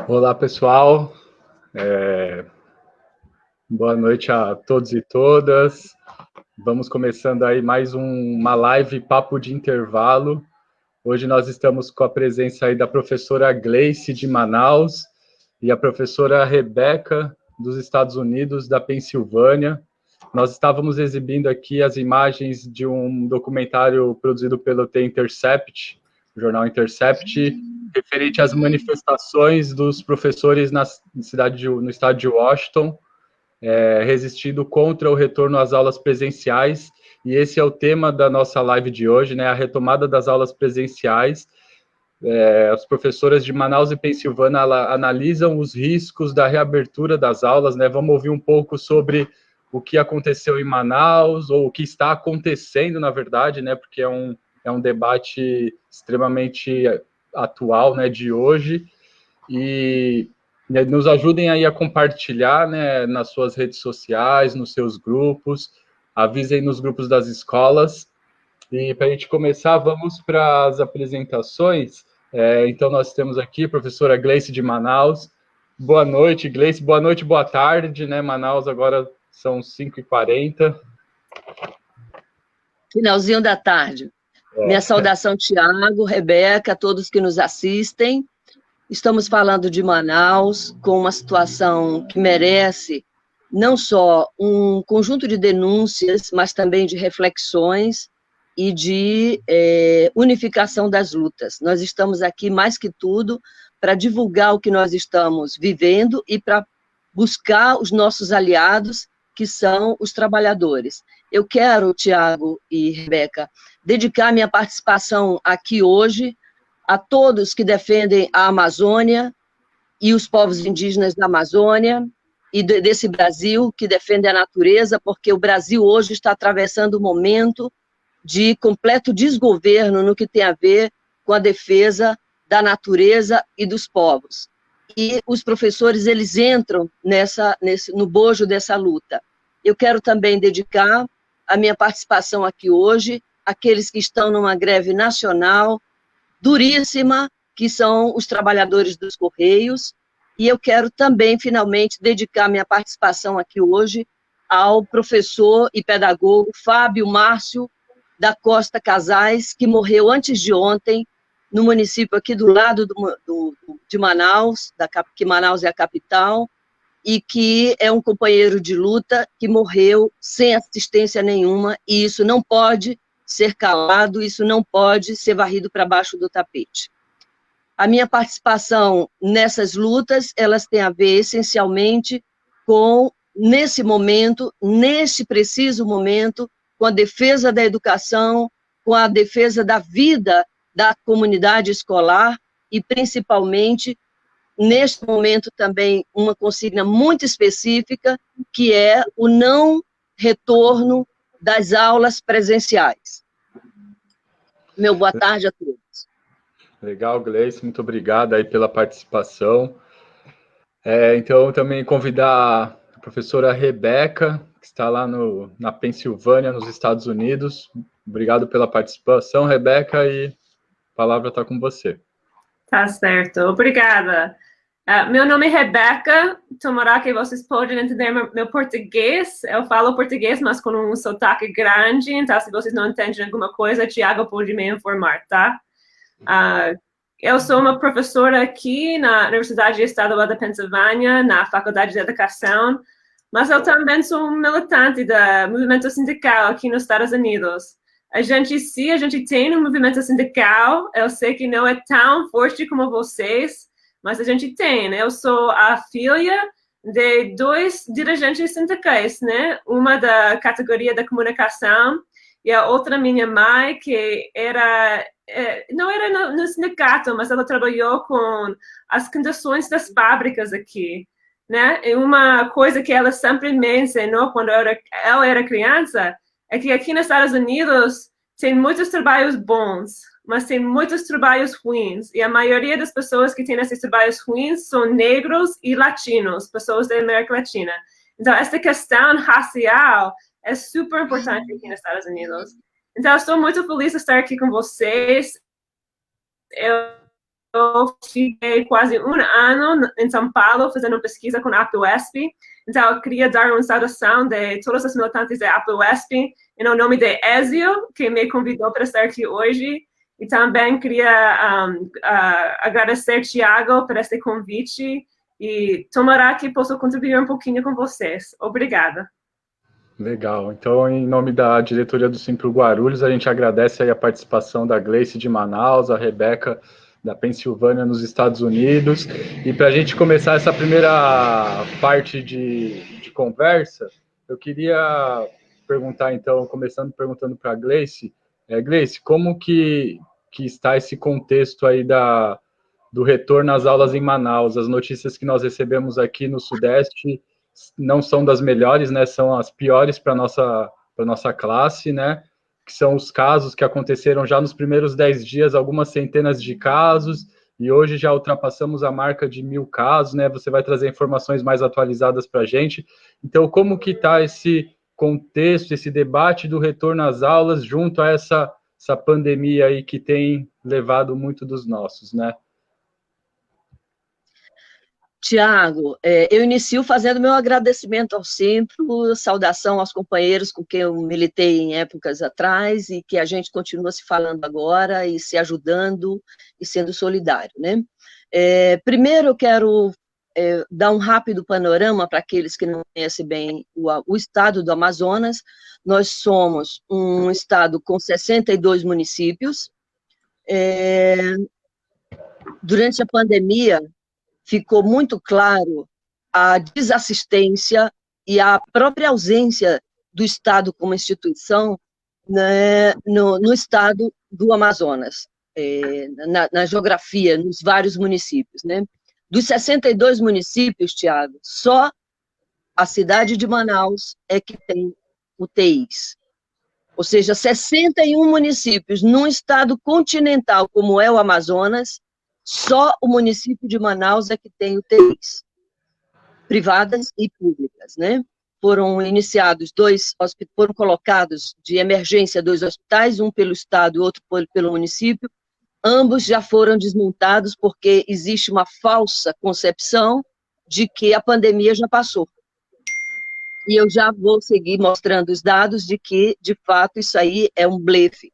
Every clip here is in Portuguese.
Olá, pessoal. Boa noite a todos e todas. Vamos começando aí mais uma live Papo de Intervalo. Hoje nós estamos com a presença aí da professora Gleice, de Manaus, e a professora Rebeca, dos Estados Unidos, da Pensilvânia. Nós estávamos exibindo aqui as imagens de um documentário produzido pelo The Intercept, o jornal Intercept, referente às manifestações dos professores no estado de Washington, resistindo contra o retorno às aulas presenciais. E esse é o tema da nossa live de hoje, né? A retomada das aulas presenciais. As professoras de Manaus e Pensilvânia analisam os riscos da reabertura das aulas, né? Vamos ouvir um pouco sobre o que aconteceu em Manaus, ou o que está acontecendo, na verdade, né? Porque é um debate extremamente atual, né, de hoje, e nos ajudem aí a compartilhar, né, nas suas redes sociais, nos seus grupos, avisem nos grupos das escolas. E para a gente começar, vamos para as apresentações. Então, nós temos aqui a professora Gleice, de Manaus. Boa noite, Gleice. Boa noite, boa tarde, né? Manaus agora são 5h40. Finalzinho da tarde. Minha saudação, Tiago, Rebeca, a todos que nos assistem. Estamos falando de Manaus, com uma situação que merece não só um conjunto de denúncias, mas também de reflexões e de unificação das lutas. Nós estamos aqui, mais que tudo, para divulgar o que nós estamos vivendo e para buscar os nossos aliados, que são os trabalhadores. Eu quero, Tiago e Rebeca, dedicar minha participação aqui hoje a todos que defendem a Amazônia e os povos indígenas da Amazônia e desse Brasil que defende a natureza, porque o Brasil hoje está atravessando um momento de completo desgoverno no que tem a ver com a defesa da natureza e dos povos. E os professores, eles entram no bojo dessa luta. Eu quero também dedicar a minha participação aqui hoje àqueles que estão numa greve nacional duríssima, que são os trabalhadores dos Correios, e eu quero também, finalmente, dedicar minha participação aqui hoje ao professor e pedagogo Fábio Márcio da Costa Casais, que morreu antes de ontem, no município aqui do lado de Manaus, que Manaus é a capital, e que é um companheiro de luta que morreu sem assistência nenhuma, e isso não pode ser calado, isso não pode ser varrido para baixo do tapete. A minha participação nessas lutas, elas têm a ver essencialmente com, nesse momento, neste preciso momento, com a defesa da educação, com a defesa da vida da comunidade escolar e, principalmente, neste momento também, uma consigna muito específica, que é o não retorno das aulas presenciais. Meu boa tarde a todos. Legal, Gleice, muito obrigado aí pela participação. Então, também convidar a professora Rebeca, que está lá na Pensilvânia, nos Estados Unidos. Obrigado pela participação, Rebeca, e a palavra está com você. Tá certo, obrigada. Meu nome é Rebeca, tomara que vocês podem entender meu português. Eu falo português, mas com um sotaque grande, então se vocês não entendem alguma coisa, Tiago pode me informar, tá? Eu sou uma professora aqui na Universidade Estadual da Pensilvânia, na Faculdade de Educação, mas eu também sou um militante do movimento sindical aqui nos Estados Unidos. A gente tem um movimento sindical, eu sei que não é tão forte como vocês, mas a gente tem, né? Eu sou a filha de 2 dirigentes sindicais, né? Uma da categoria da comunicação e a outra minha mãe, que não era no sindicato, mas ela trabalhou com as condições das fábricas aqui, né? E uma coisa que ela sempre me ensinou quando ela era criança é que aqui nos Estados Unidos tem muitos trabalhos bons, mas tem muitos trabalhos ruins, e a maioria das pessoas que têm esses trabalhos ruins são negros e latinos, pessoas da América Latina. Então, essa questão racial é super importante aqui nos Estados Unidos. Então, eu estou muito feliz de estar aqui com vocês. Eu eu fiquei quase um ano em São Paulo fazendo pesquisa com a APUESP, então eu queria dar uma saudação de todos os militantes da APUESP, em nome de Ezio, que me convidou para estar aqui hoje, e também queria agradecer Tiago por esse convite, e tomara que possa contribuir um pouquinho com vocês. Obrigada. Legal. Então, em nome da diretoria do Simpro Guarulhos, a gente agradece aí a participação da Gleice de Manaus, a Rebeca da Pensilvânia, nos Estados Unidos. E para a gente começar essa primeira parte de conversa, eu queria perguntar, então, começando perguntando para a Gleice. Gleice, como que está esse contexto aí do retorno às aulas em Manaus? As notícias que nós recebemos aqui no Sudeste não são das melhores, né? São as piores para nossa classe, né? Que são os casos que aconteceram já nos primeiros 10 dias, algumas centenas de casos, e hoje já ultrapassamos a marca de 1.000 casos, né? Você vai trazer informações mais atualizadas para a gente. Então, como que está esse contexto, esse debate do retorno às aulas junto a essa pandemia aí que tem levado muito dos nossos, né? Tiago, eu inicio fazendo meu agradecimento ao Simpro, saudação aos companheiros com quem eu militei em épocas atrás e que a gente continua se falando agora e se ajudando e sendo solidário, né? Primeiro eu quero dar um rápido panorama para aqueles que não conhecem bem o estado do Amazonas. Nós somos um estado com 62 municípios. Durante a pandemia, ficou muito claro a desassistência e a própria ausência do Estado como instituição, né, no estado do Amazonas, na geografia, nos vários municípios, né? Dos 62 municípios, Tiago, só a cidade de Manaus é que tem UTIs. Ou seja, 61 municípios num estado continental como é o Amazonas, só o município de Manaus é que tem UTIs, privadas e públicas, né? Foram iniciados foram colocados de emergência 2 hospitais, um pelo estado e outro pelo município. Ambos já foram desmontados porque existe uma falsa concepção de que a pandemia já passou. E eu já vou seguir mostrando os dados de que, de fato, isso aí é um blefe,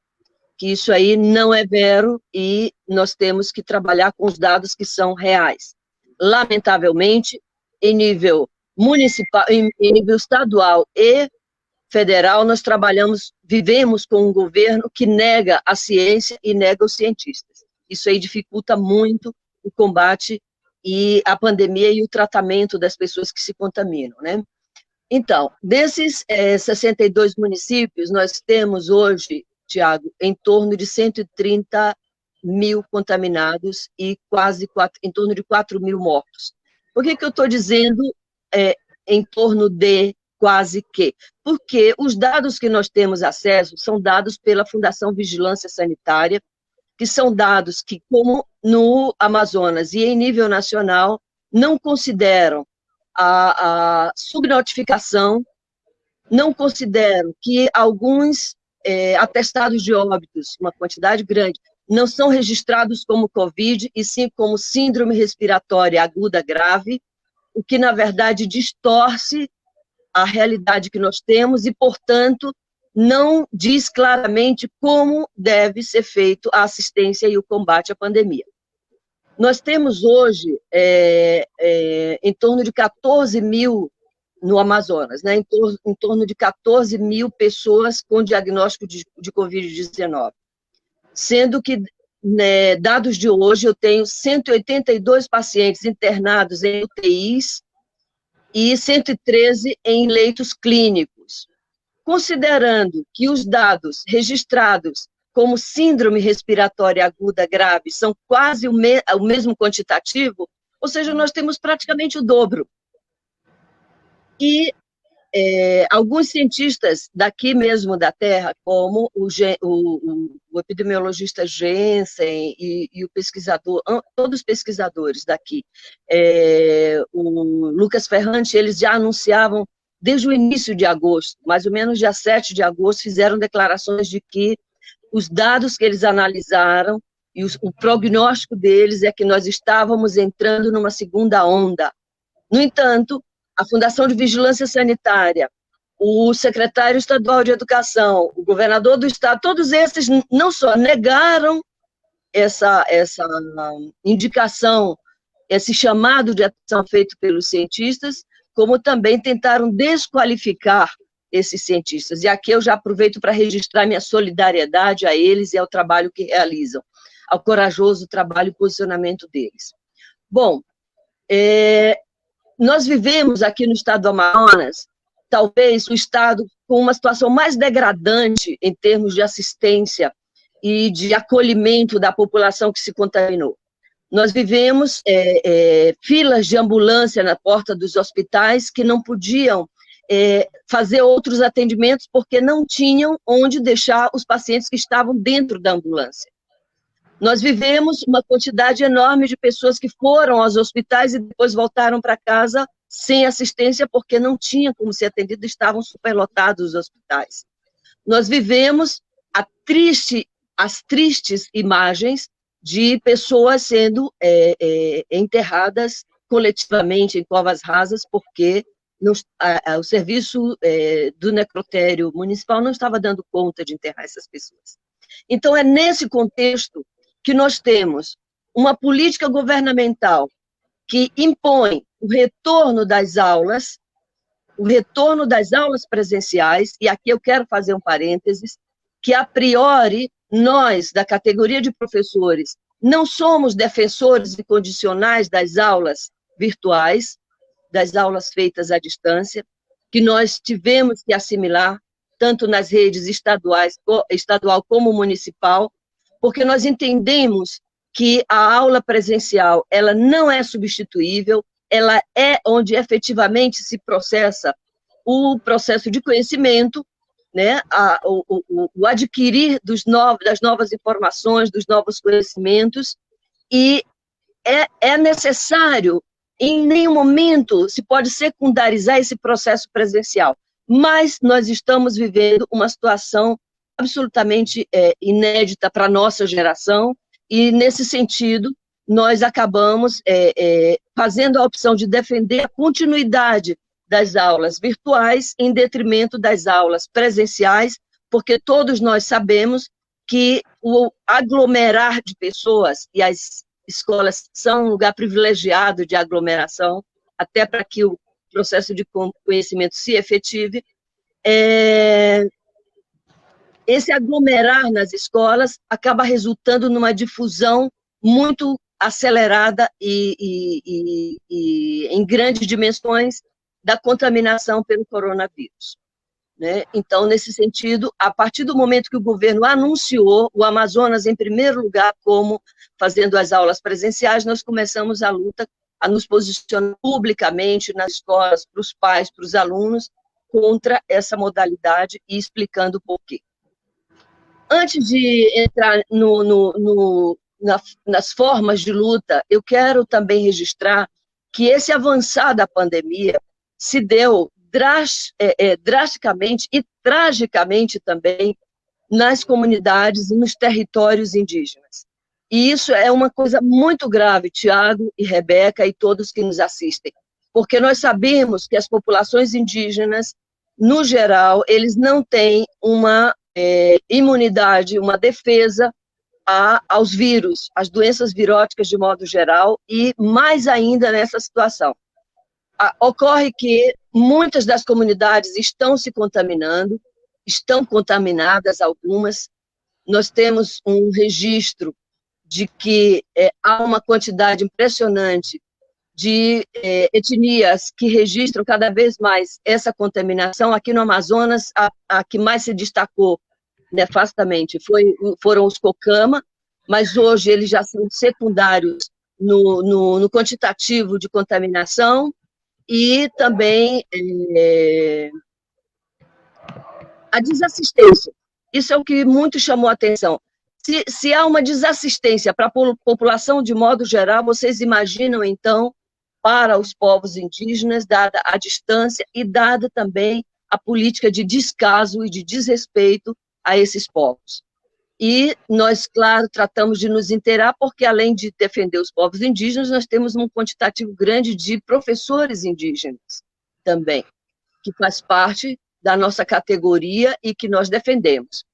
que isso aí não é vero e nós temos que trabalhar com os dados que são reais. Lamentavelmente, em nível municipal, em nível estadual e federal, nós vivemos com um governo que nega a ciência e nega os cientistas. Isso aí dificulta muito o combate e a pandemia e o tratamento das pessoas que se contaminam, né? Então, desses 62 municípios, nós temos hoje, Tiago, em torno de 130 mil contaminados e em torno de 4 mil mortos. Por que eu estou dizendo em torno de quase que? Porque os dados que nós temos acesso são dados pela Fundação Vigilância Sanitária, que são dados que, como no Amazonas e em nível nacional, não consideram a subnotificação, não consideram que alguns atestados de óbitos, uma quantidade grande, não são registrados como Covid, e sim como síndrome respiratória aguda grave, o que, na verdade, distorce a realidade que nós temos e, portanto, não diz claramente como deve ser feito a assistência e o combate à pandemia. Nós temos hoje em torno de 14 mil no Amazonas, né, em torno de 14 mil pessoas com diagnóstico de Covid-19, sendo que, né, dados de hoje, eu tenho 182 pacientes internados em UTIs e 113 em leitos clínicos. Considerando que os dados registrados como síndrome respiratória aguda grave são quase o mesmo quantitativo, ou seja, nós temos praticamente o dobro. E alguns cientistas daqui mesmo da Terra, como o epidemiologista Jensen e o pesquisador, todos os pesquisadores daqui, o Lucas Ferrante, eles já anunciavam desde o início de agosto, mais ou menos dia 7 de agosto, fizeram declarações de que os dados que eles analisaram e o prognóstico deles é que nós estávamos entrando numa segunda onda. No entanto, a Fundação de Vigilância Sanitária, o secretário estadual de Educação, o governador do estado, todos esses não só negaram essa indicação, esse chamado de atenção feito pelos cientistas, como também tentaram desqualificar esses cientistas. E aqui eu já aproveito para registrar minha solidariedade a eles e ao trabalho que realizam, ao corajoso trabalho e posicionamento deles. Bom, nós vivemos aqui no estado do Amazonas, talvez o estado com uma situação mais degradante em termos de assistência e de acolhimento da população que se contaminou. Nós vivemos filas de ambulância na porta dos hospitais que não podiam fazer outros atendimentos porque não tinham onde deixar os pacientes que estavam dentro da ambulância. Nós vivemos uma quantidade enorme de pessoas que foram aos hospitais e depois voltaram para casa sem assistência porque não tinha como ser atendido, estavam superlotados os hospitais. Nós vivemos as tristes imagens de pessoas sendo enterradas coletivamente em covas rasas porque o serviço do necrotério municipal não estava dando conta de enterrar essas pessoas. Então, é nesse contexto que nós temos uma política governamental que impõe o retorno das aulas presenciais, e aqui eu quero fazer um parênteses, que a priori nós, da categoria de professores, não somos defensores incondicionais das aulas virtuais, das aulas feitas à distância, que nós tivemos que assimilar, tanto nas redes estadual como municipal, porque nós entendemos que a aula presencial ela não é substituível, ela é onde efetivamente se processa o processo de conhecimento, né, o adquirir das novas informações, dos novos conhecimentos, e é necessário, em nenhum momento se pode secundarizar esse processo presencial, mas nós estamos vivendo uma situação absolutamente inédita para a nossa geração, e nesse sentido, nós acabamos fazendo a opção de defender a continuidade das aulas virtuais em detrimento das aulas presenciais, porque todos nós sabemos que o aglomerar de pessoas, e as escolas são um lugar privilegiado de aglomeração, até para que o processo de conhecimento se efetive, esse aglomerar nas escolas acaba resultando numa difusão muito acelerada e em grandes dimensões da contaminação pelo coronavírus, né? Então, nesse sentido, a partir do momento que o governo anunciou o Amazonas em primeiro lugar como fazendo as aulas presenciais, nós começamos a luta, a nos posicionar publicamente nas escolas, para os pais, para os alunos, contra essa modalidade e explicando o porquê. Antes de entrar nas formas de luta, eu quero também registrar que esse avançar da pandemia se deu drasticamente e tragicamente também nas comunidades e nos territórios indígenas. E isso é uma coisa muito grave, Tiago e Rebeca e todos que nos assistem, porque nós sabemos que as populações indígenas, no geral, eles não têm uma imunidade, uma defesa aos vírus, às doenças viróticas de modo geral, e mais ainda nessa situação. Ocorre que muitas das comunidades estão se contaminando, estão contaminadas algumas. Nós temos um registro de que há uma quantidade impressionante de etnias que registram cada vez mais essa contaminação. Aqui no Amazonas, a que mais se destacou nefastamente foram os Cocama, mas hoje eles já são secundários no quantitativo de contaminação, e também a desassistência. Isso é o que muito chamou a atenção. Se há uma desassistência para a população de modo geral, vocês imaginam, então, para os povos indígenas, dada a distância e dada também a política de descaso e de desrespeito a esses povos. E nós, claro, tratamos de nos inteirar, porque além de defender os povos indígenas, nós temos um quantitativo grande de professores indígenas também, que faz parte da nossa categoria e que nós defendemos.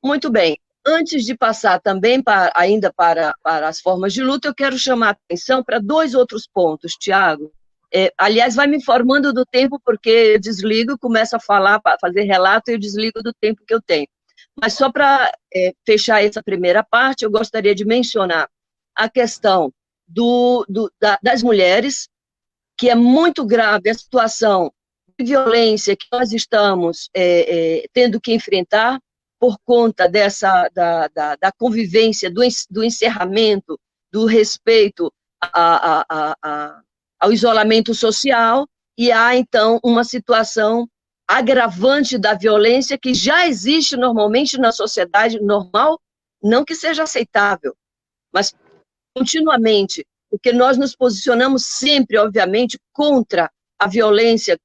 Muito bem. Antes de passar também ainda para as formas de luta, eu quero chamar a atenção para 2 outros pontos, Tiago. Aliás, vai me informando do tempo, porque eu desligo, começo a falar, para fazer relato, e eu desligo do tempo que eu tenho. Mas só para fechar essa primeira parte, eu gostaria de mencionar a questão das mulheres, que é muito grave a situação de violência que nós estamos tendo que enfrentar, por conta da convivência, do encerramento, do respeito ao isolamento social, e há, então, uma situação agravante da violência que já existe normalmente na sociedade normal, não que seja aceitável, mas continuamente, porque nós nos posicionamos sempre, obviamente, contra a violência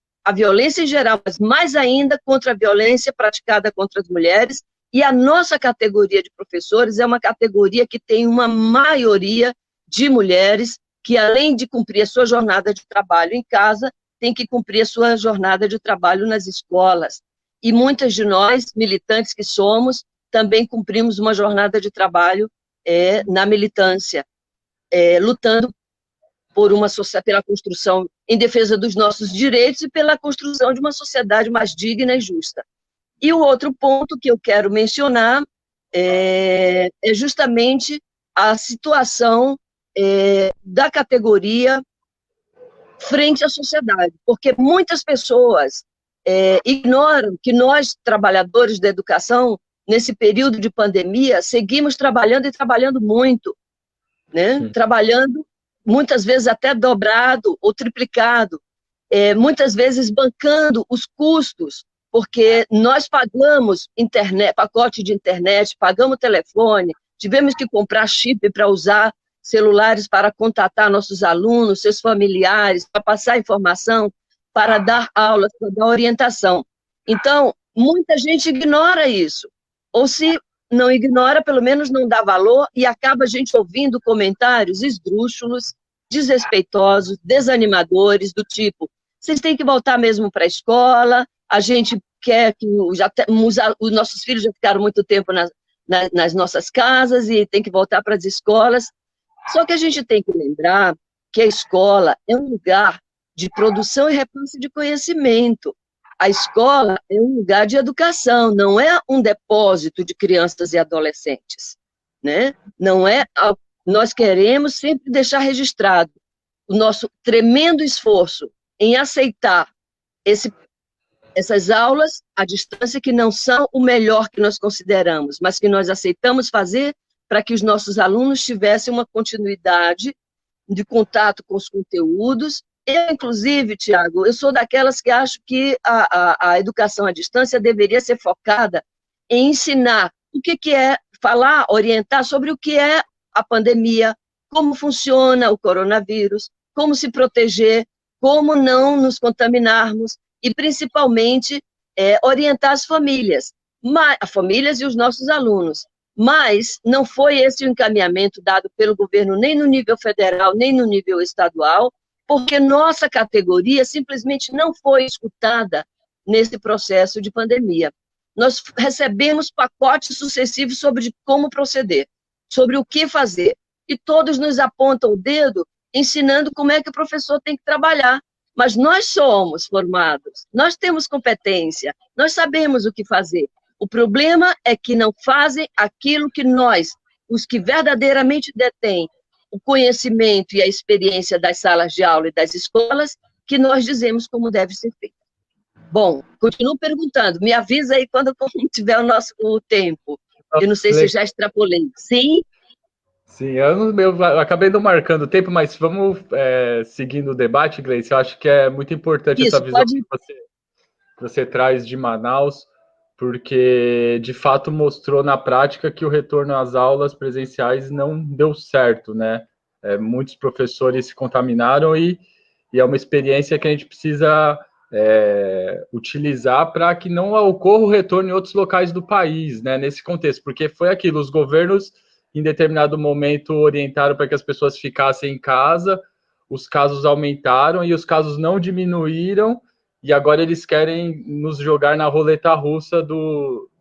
em geral, mas mais ainda contra a violência praticada contra as mulheres, e a nossa categoria de professores é uma categoria que tem uma maioria de mulheres que, além de cumprir a sua jornada de trabalho em casa, tem que cumprir a sua jornada de trabalho nas escolas. E muitas de nós, militantes que somos, também cumprimos uma jornada de trabalho na militância, lutando pela construção em defesa dos nossos direitos e pela construção de uma sociedade mais digna e justa. E o outro ponto que eu quero mencionar é justamente a situação da categoria frente à sociedade, porque muitas pessoas ignoram que nós, trabalhadores da educação, nesse período de pandemia, seguimos trabalhando e trabalhando muito, né? Trabalhando muitas vezes até dobrado ou triplicado, muitas vezes bancando os custos, porque nós pagamos pacote de internet, pagamos telefone, tivemos que comprar chip para usar celulares para contatar nossos alunos, seus familiares, para passar informação, para dar aulas, para dar orientação. Então, muita gente ignora isso, ou se não ignora, pelo menos não dá valor, e acaba a gente ouvindo comentários esdrúxulos, desrespeitosos, desanimadores, do tipo, vocês têm que voltar mesmo para a escola, a gente quer que os nossos filhos já ficaram muito tempo nas nossas casas e tem que voltar para as escolas. Só que a gente tem que lembrar que a escola é um lugar de produção e repasse de conhecimento. A escola é um lugar de educação, não é um depósito de crianças e adolescentes, né? Não é. Nós queremos sempre deixar registrado o nosso tremendo esforço em aceitar essas aulas à distância, que não são o melhor que nós consideramos, mas que nós aceitamos fazer para que os nossos alunos tivessem uma continuidade de contato com os conteúdos. Eu, inclusive, Tiago, eu sou daquelas que acho que a educação à distância deveria ser focada em ensinar o que é, falar, orientar sobre o que é a pandemia, como funciona o coronavírus, como se proteger, como não nos contaminarmos, e, principalmente, orientar as famílias e os nossos alunos. Mas não foi esse o encaminhamento dado pelo governo, nem no nível federal, nem no nível estadual, porque nossa categoria simplesmente não foi escutada nesse processo de pandemia. Nós recebemos pacotes sucessivos sobre como proceder, sobre o que fazer, e todos nos apontam o dedo, ensinando como é que o professor tem que trabalhar. Mas nós somos formados, nós temos competência, nós sabemos o que fazer. O problema é que não fazem aquilo que nós, os que verdadeiramente detêm o conhecimento e a experiência das salas de aula e das escolas, que nós dizemos como deve ser feito. Bom, continuo perguntando, me avisa aí quando tiver o tempo. Eu não sei se eu já extrapolei. Sim? Sim, eu acabei não marcando o tempo, mas vamos seguindo o debate, Gleice. Eu acho que é muito importante essa visão que você traz de Manaus, porque, de fato, mostrou na prática que o retorno às aulas presenciais não deu certo, né? Muitos professores se contaminaram e é uma experiência que a gente precisa utilizar para que não ocorra o retorno em outros locais do país, né, nesse contexto, porque foi aquilo, os governos, em determinado momento, orientaram para que as pessoas ficassem em casa, os casos aumentaram e os casos não diminuíram, e agora eles querem nos jogar na roleta russa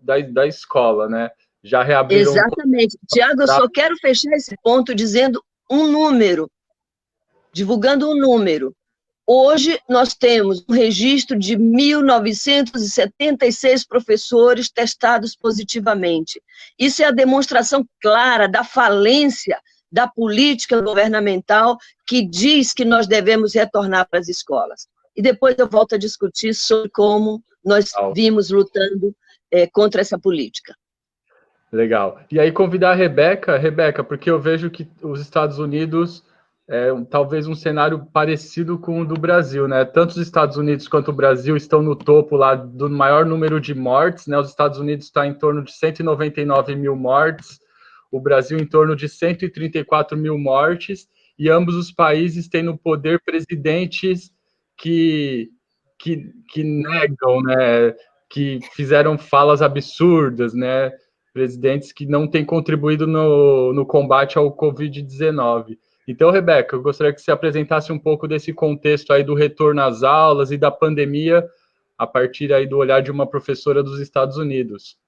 da escola, né? Já reabriram... Exatamente. Tiago, eu só quero fechar esse ponto dizendo um número, divulgando um número. Hoje, nós temos um registro de 1.976 professores testados positivamente. Isso é a demonstração clara da falência da política governamental que diz que nós devemos retornar para as escolas. E depois eu volto a discutir sobre como nós vimos lutando contra essa política. Legal. E aí convidar a Rebeca, porque eu vejo que os Estados Unidos... talvez um cenário parecido com o do Brasil, né? Tanto os Estados Unidos quanto o Brasil estão no topo lá do maior número de mortes, né? Os Estados Unidos está em torno de 199 mil mortes, o Brasil em torno de 134 mil mortes, e ambos os países têm no poder presidentes que negam, né? Que fizeram falas absurdas, né? Presidentes que não têm contribuído no combate ao Covid-19. Então, Rebeca, eu gostaria que você apresentasse um pouco desse contexto aí do retorno às aulas e da pandemia, a partir aí do olhar de uma professora dos Estados Unidos.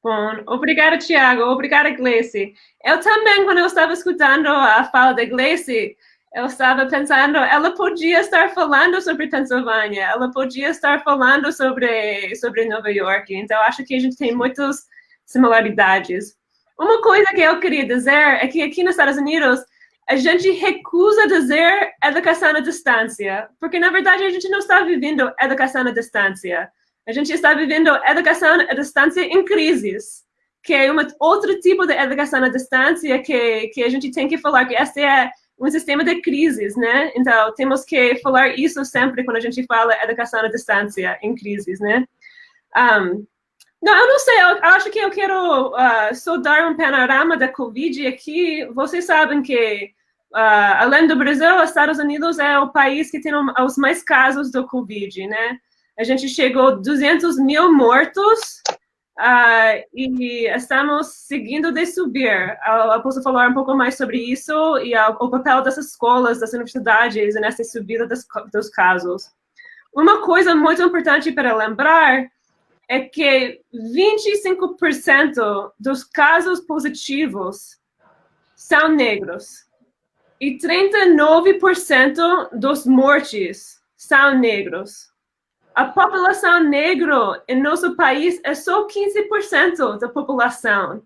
Bom, obrigada, Tiago. Obrigada, Gleice. Eu também, quando eu estava escutando a fala da Gleice, eu estava pensando, ela podia estar falando sobre Pensilvânia, ela podia estar falando sobre Nova York. Então, acho que a gente tem muitas similaridades. Uma coisa que eu queria dizer é que aqui nos Estados Unidos, a gente recusa dizer educação à distância, porque, na verdade, a gente não está vivendo educação à distância. A gente está vivendo educação à distância em crises, que é outro tipo de educação à distância que a gente tem que falar, que esse é um sistema de crises, né? Então, temos que falar isso sempre quando a gente fala educação à distância em crises, né? Não, eu não sei, eu acho que eu quero só dar um panorama da Covid aqui. Vocês sabem que, além do Brasil, os Estados Unidos é o país que tem os mais casos do Covid, né? A gente chegou a 200 mil mortos e estamos seguindo de subir. Eu posso falar um pouco mais sobre isso e o papel das escolas, das universidades nessa subida dos casos. Uma coisa muito importante para lembrar é que 25% dos casos positivos são negros e 39% dos mortes são negros. A população negra em nosso país é só 15% da população,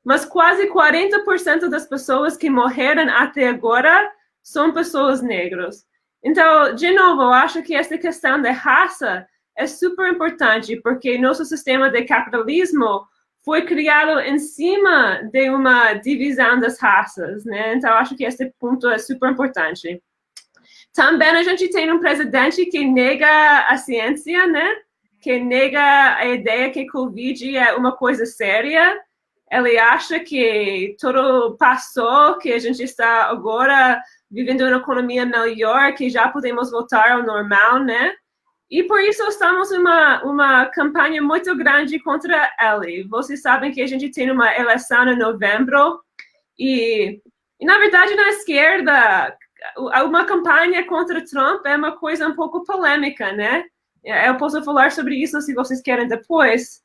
mas quase 40% das pessoas que morreram até agora são pessoas negras. Então, de novo, eu acho que essa questão da raça é super importante, porque nosso sistema de capitalismo foi criado em cima de uma divisão das raças, né? Então, acho que esse ponto é super importante. Também a gente tem um presidente que nega a ciência, né? Que nega a ideia que Covid é uma coisa séria. Ele acha que tudo passou, que a gente está agora vivendo uma economia melhor, que já podemos voltar ao normal, né? E por isso estamos em uma campanha muito grande contra ele. Vocês sabem que a gente tem uma eleição em novembro e na verdade, na esquerda, uma campanha contra Trump é uma coisa um pouco polêmica, né? Eu posso falar sobre isso se vocês querem depois.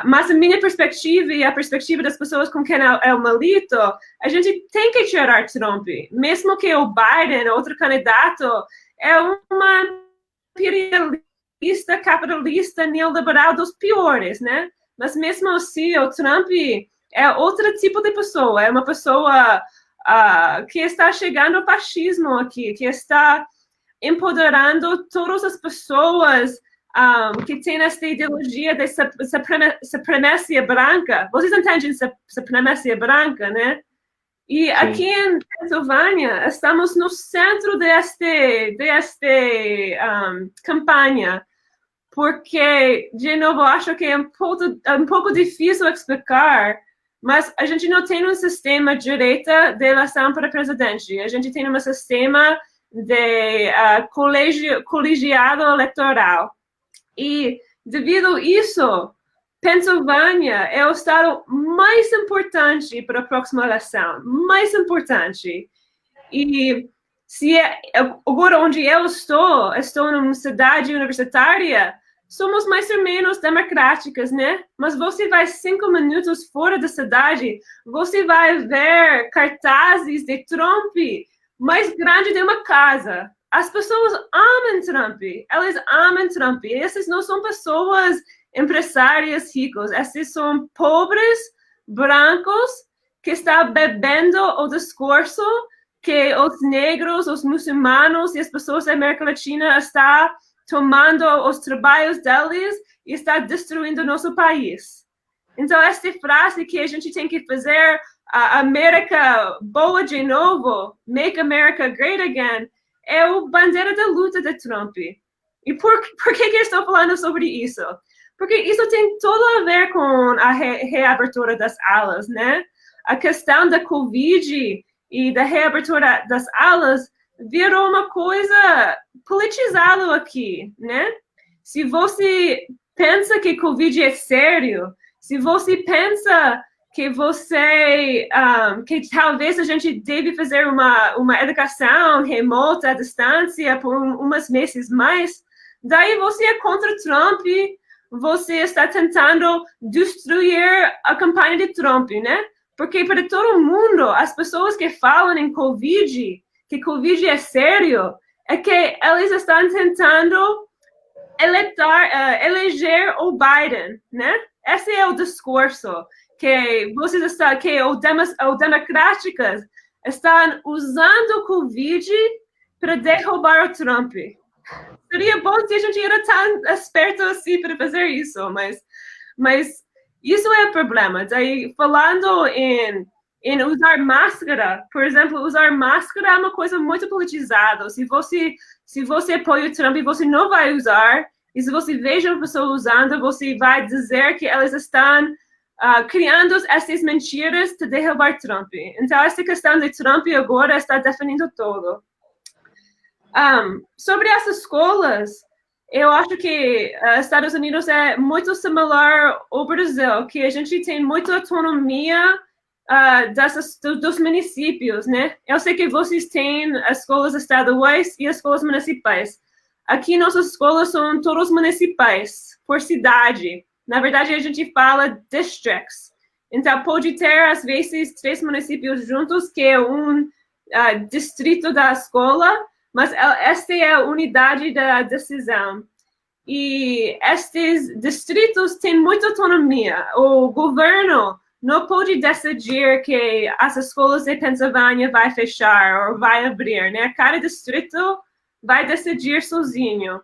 Mas a minha perspectiva e a perspectiva das pessoas com quem eu milito, a gente tem que tirar Trump. Mesmo que o Biden, outro candidato, é uma imperialista, capitalista, neoliberal dos piores, né? Mas mesmo assim, o Trump é outro tipo de pessoa, é uma pessoa que está chegando ao fascismo aqui, que está empoderando todas as pessoas que têm essa ideologia de supremacia branca. Vocês entendem supremacia branca, né? E sim, aqui em Pensilvânia, estamos no centro desta campanha, porque, de novo, acho que é um pouco difícil explicar, mas a gente não tem um sistema direita de eleição para presidente. A gente tem um sistema de colegiado eleitoral. E, devido a isso, Pensilvânia é o estado mais importante para a próxima eleição, mais importante. E agora onde eu estou numa cidade universitária, somos mais ou menos democráticas, né? Mas você vai 5 minutos fora da cidade, você vai ver cartazes de Trump mais grande de uma casa. As pessoas amam Trump, elas amam Trump. Essas não são pessoas empresários ricos, esses são pobres, brancos, que estão bebendo o discurso que os negros, os muçulmanos e as pessoas da América Latina estão tomando os trabalhos deles e está destruindo nosso país. Então, esta frase que a gente tem que fazer, a América boa de novo, Make America Great Again, é a bandeira da luta de Trump. E por que eu estou falando sobre isso? Porque isso tem tudo a ver com a reabertura das aulas, né? A questão da Covid e da reabertura das aulas virou uma coisa politizada aqui, né? Se você pensa que Covid é sério, se você pensa que que talvez a gente deve fazer uma educação remota à distância por uns meses mais, daí você é contra Trump, você está tentando destruir a campanha de Trump, né? Porque para todo mundo, as pessoas que falam em Covid, que Covid é sério, é que eles estão tentando eleger o Biden, né? Esse é o discurso que os democráticos estão usando o Covid para derrubar o Trump. Seria bom se a gente era tão esperto assim para fazer isso, mas isso é o problema. Daí, falando em usar máscara, por exemplo, usar máscara é uma coisa muito politizada. Se você apoia o Trump, você não vai usar. E se você veja uma pessoa usando, você vai dizer que elas estão criando essas mentiras para derrubar Trump. Então, essa questão de Trump agora está definindo tudo. Sobre as escolas, eu acho que Estados Unidos é muito similar ao Brasil, que a gente tem muita autonomia dos municípios, né? Eu sei que vocês têm as escolas estaduais e as escolas municipais. Aqui nossas escolas são todas municipais, por cidade. Na verdade, a gente fala districts. Então, pode ter, às vezes, 3 municípios juntos, que é um distrito da escola, mas esta é a unidade da decisão. E estes distritos têm muita autonomia. O governo não pode decidir que as escolas de Pensilvânia vai fechar ou vai abrir, né? Cada distrito vai decidir sozinho.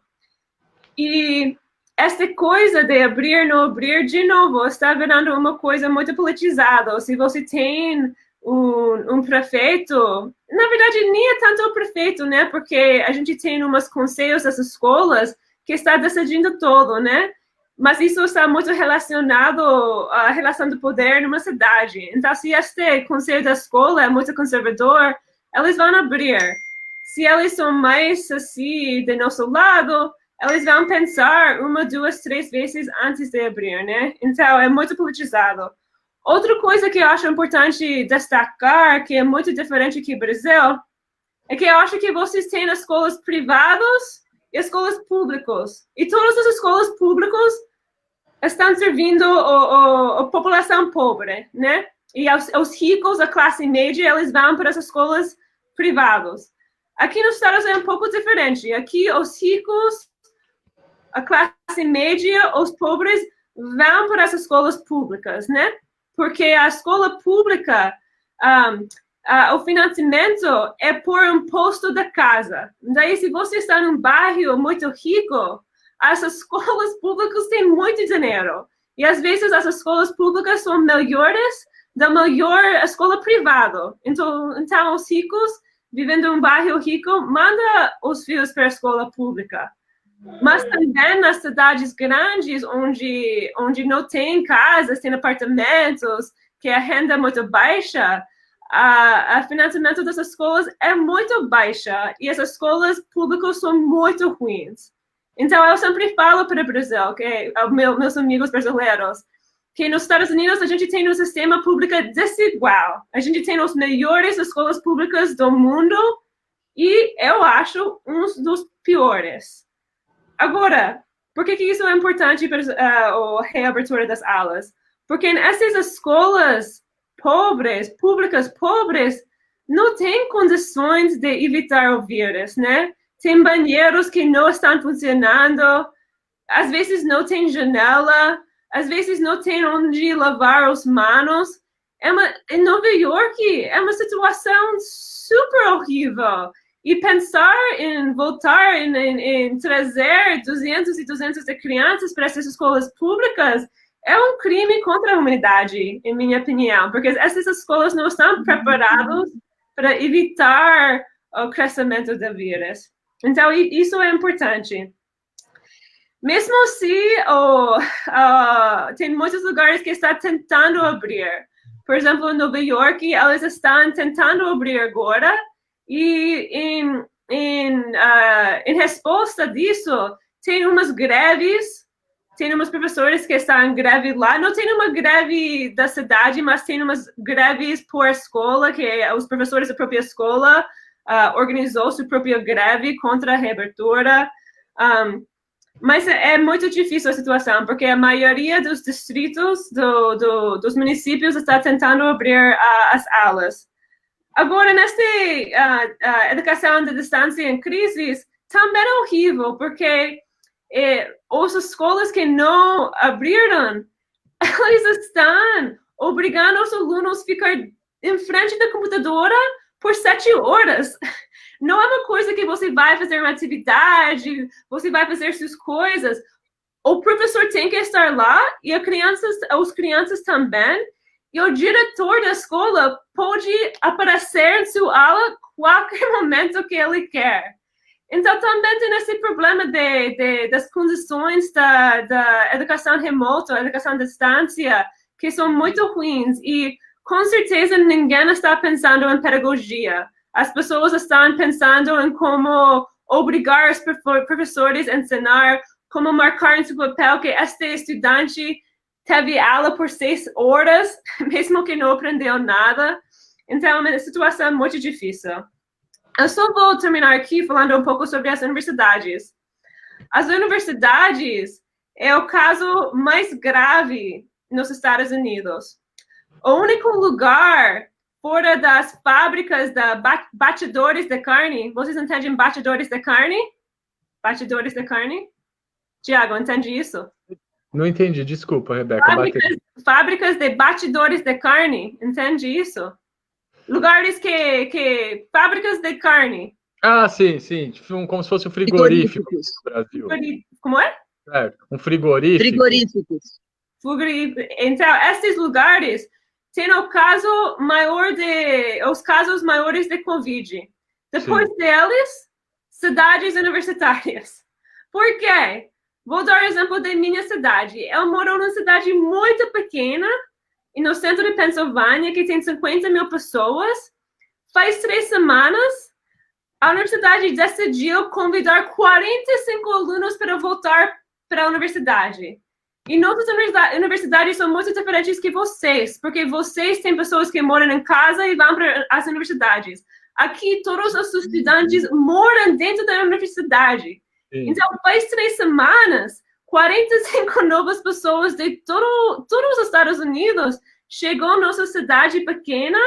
E esta coisa de abrir ou não abrir, de novo, está virando uma coisa muito politizada. Se você tem um prefeito, na verdade, nem é tanto o prefeito, né? Porque a gente tem umas conselhos das escolas que está decidindo tudo, né? Mas isso está muito relacionado à relação do poder numa cidade. Então, se este conselho da escola é muito conservador, eles vão abrir. Se eles são mais, assim, do nosso lado, eles vão pensar 1, 2, 3 vezes antes de abrir, né? Então, é muito politizado. Outra coisa que eu acho importante destacar, que é muito diferente aqui no Brasil, é que eu acho que vocês têm escolas privadas e escolas públicas. E todas as escolas públicas estão servindo a população pobre, né? E os ricos, a classe média, eles vão para as escolas privadas. Aqui nos Estados Unidos é um pouco diferente. Aqui, os ricos, a classe média, os pobres, vão para as escolas públicas, né? Porque a escola pública, o financiamento é por imposto da casa. Daí, se você está num bairro muito rico, as escolas públicas têm muito dinheiro. E, às vezes, as escolas públicas são melhores da melhor escola privada. Então os ricos, vivendo em um bairro rico, mandam os filhos para a escola pública. Mas também nas cidades grandes, onde não tem casas, tem apartamentos, que a renda é muito baixa, o financiamento das escolas é muito baixa e as escolas públicas são muito ruins. Então, eu sempre falo para o Brasil, que meus amigos brasileiros, que nos Estados Unidos a gente tem um sistema público desigual. A gente tem as melhores escolas públicas do mundo e eu acho um dos piores. Agora, por que isso é importante para a reabertura das aulas? Porque nessas escolas públicas pobres, não tem condições de evitar o vírus, né? Tem banheiros que não estão funcionando, às vezes não tem janela, às vezes não tem onde lavar as mãos. Em Nova York, é uma situação super horrível. E pensar em voltar, em trazer 200 e 200 de crianças para essas escolas públicas é um crime contra a humanidade, em minha opinião, porque essas escolas não estão preparadas para evitar o crescimento do vírus. Então, isso é importante. Mesmo se tem muitos lugares que estão tentando abrir. Por exemplo, em Nova York, eles estão tentando abrir agora, e em resposta disso, tem umas greves, tem umas professores que estão em greve lá. Não tem uma greve da cidade, mas tem umas greves por escola, que os professores da própria escola organizou sua própria greve contra a reabertura. Mas é muito difícil a situação, porque a maioria dos distritos dos municípios está tentando abrir as aulas. Agora, nessa educação de distância em crise, também é horrível, porque as escolas que não abriram, eles estão obrigando os alunos a ficar em frente da computadora por 7 horas. Não é uma coisa que você vai fazer uma atividade, você vai fazer suas coisas. O professor tem que estar lá e as crianças também. E o diretor da escola pode aparecer em sua aula a qualquer momento que ele quer. Então, também tem esse problema das condições da educação remota, educação à distância, que são muito ruins. E, com certeza, ninguém está pensando em pedagogia. As pessoas estão pensando em como obrigar os professores a ensinar, como marcar em seu papel que este estudante teve aula por 6 horas, mesmo que não aprendeu nada. Então, é uma situação muito difícil. Eu só vou terminar aqui falando um pouco sobre as universidades. As universidades é o caso mais grave nos Estados Unidos. O único lugar fora das fábricas de batidores de carne, vocês entendem batidores de carne? Batidores de carne? Tiago, entende isso? Não entendi, desculpa, Rebeca. Fábricas de batidores de carne, entende isso? Lugares fábricas de carne. Ah, sim, tipo, como se fosse um frigorífico no Brasil. Como é? Um frigorífico. Frigoríficos. Então, esses lugares têm os casos maiores de Covid. Depois deles, cidades universitárias. Por quê? Vou dar o exemplo da minha cidade. Eu moro numa cidade muito pequena, no centro de Pensilvânia, que tem 50 mil pessoas. Faz 3 semanas, a universidade decidiu convidar 45 alunos para voltar para a universidade. E nossas universidades são muito diferentes que vocês, porque vocês têm pessoas que moram em casa e vão para as universidades. Aqui, todos os estudantes moram dentro da universidade. Sim. Então, faz 3 semanas, 45 novas pessoas de todos os Estados Unidos chegou à nossa cidade pequena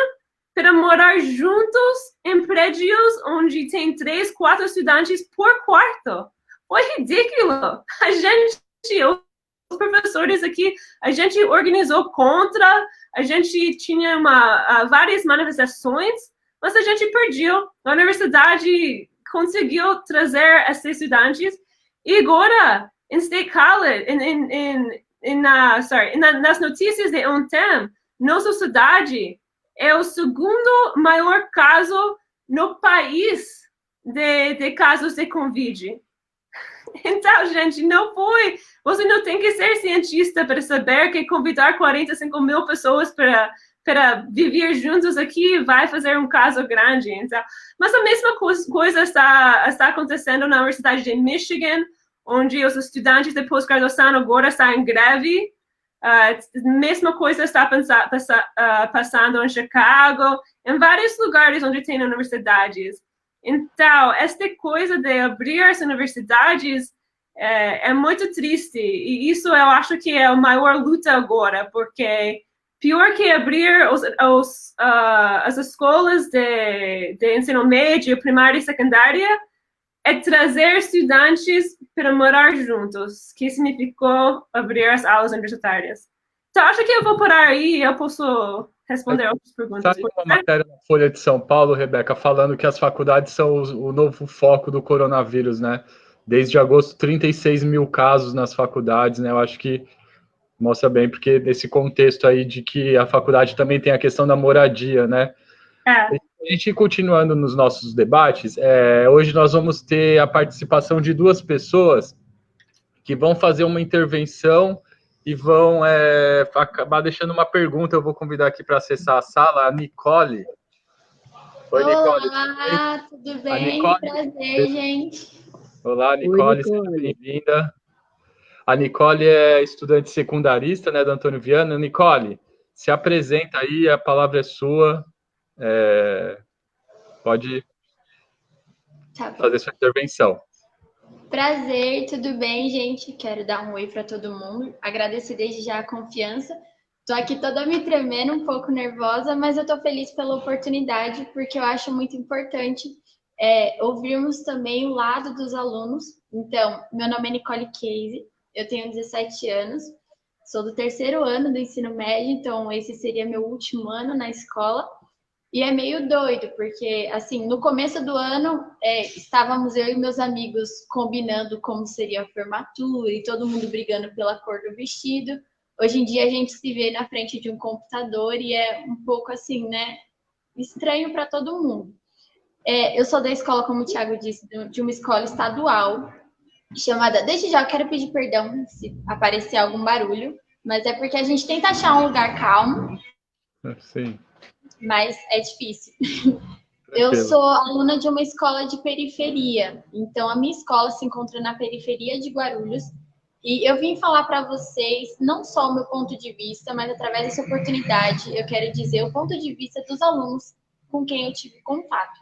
para morar juntos em prédios onde tem 3, 4 estudantes por quarto. Foi ridículo. Os professores aqui, a gente organizou contra, a gente tinha várias manifestações, mas a gente perdeu. A universidade conseguiu trazer esses estudantes e agora, em State College, nas notícias de ontem, nossa cidade é o segundo maior caso no país de casos de Covid. Então, gente, você não tem que ser cientista para saber que convidar 45 mil pessoas para para viver juntos aqui vai fazer um caso grande. Então, mas a mesma coisa está acontecendo na Universidade de Michigan, onde os estudantes de pós-graduação agora estão em greve. A mesma coisa está passando em Chicago, em vários lugares onde tem universidades. Então, esta coisa de abrir as universidades é muito triste, e isso eu acho que é a maior luta agora, porque pior que abrir as escolas de ensino médio, primária e secundária, é trazer estudantes para morar juntos, que significou abrir as aulas universitárias. Então, acho que eu vou parar aí e eu posso responder outras perguntas. Sabe uma matéria na Folha de São Paulo, Rebeca, falando que as faculdades são o novo foco do coronavírus, né? Desde agosto, 36 mil casos nas faculdades, né? Eu acho que mostra bem, porque nesse contexto aí de que a faculdade também tem a questão da moradia, né? A gente continuando nos nossos debates, hoje nós vamos ter a participação de duas pessoas que vão fazer uma intervenção e vão acabar deixando uma pergunta. Eu vou convidar aqui para acessar a sala a Nicole. Oi, Nicole. Olá, tudo bem? Nicole, prazer, gente. Olá, Nicole, seja bem-vinda. A Nicole é estudante secundarista, né, do Antônio Viana. Nicole, se apresenta aí, a palavra é sua. Pode fazer sua intervenção. Prazer, tudo bem, gente? Quero dar um oi para todo mundo. Agradecer desde já a confiança. Estou aqui toda me tremendo, um pouco nervosa, mas eu estou feliz pela oportunidade, porque eu acho muito importante ouvirmos também o lado dos alunos. Então, meu nome é Nicole Casey, eu tenho 17 anos, sou do 3º ano do ensino médio, então esse seria meu último ano na escola. E é meio doido, porque, assim, no começo do ano, estávamos eu e meus amigos combinando como seria a formatura e todo mundo brigando pela cor do vestido. Hoje em dia, a gente se vê na frente de um computador e é um pouco, assim, né, estranho para todo mundo. Eu sou da escola, como o Thiago disse, de uma escola estadual, chamada... Desde já, eu quero pedir perdão se aparecer algum barulho, mas é porque a gente tenta achar um lugar calmo. Sim. Mas é difícil. Eu sou aluna de uma escola de periferia, então a minha escola se encontra na periferia de Guarulhos, e eu vim falar para vocês não só o meu ponto de vista, mas através dessa oportunidade eu quero dizer o ponto de vista dos alunos com quem eu tive contato.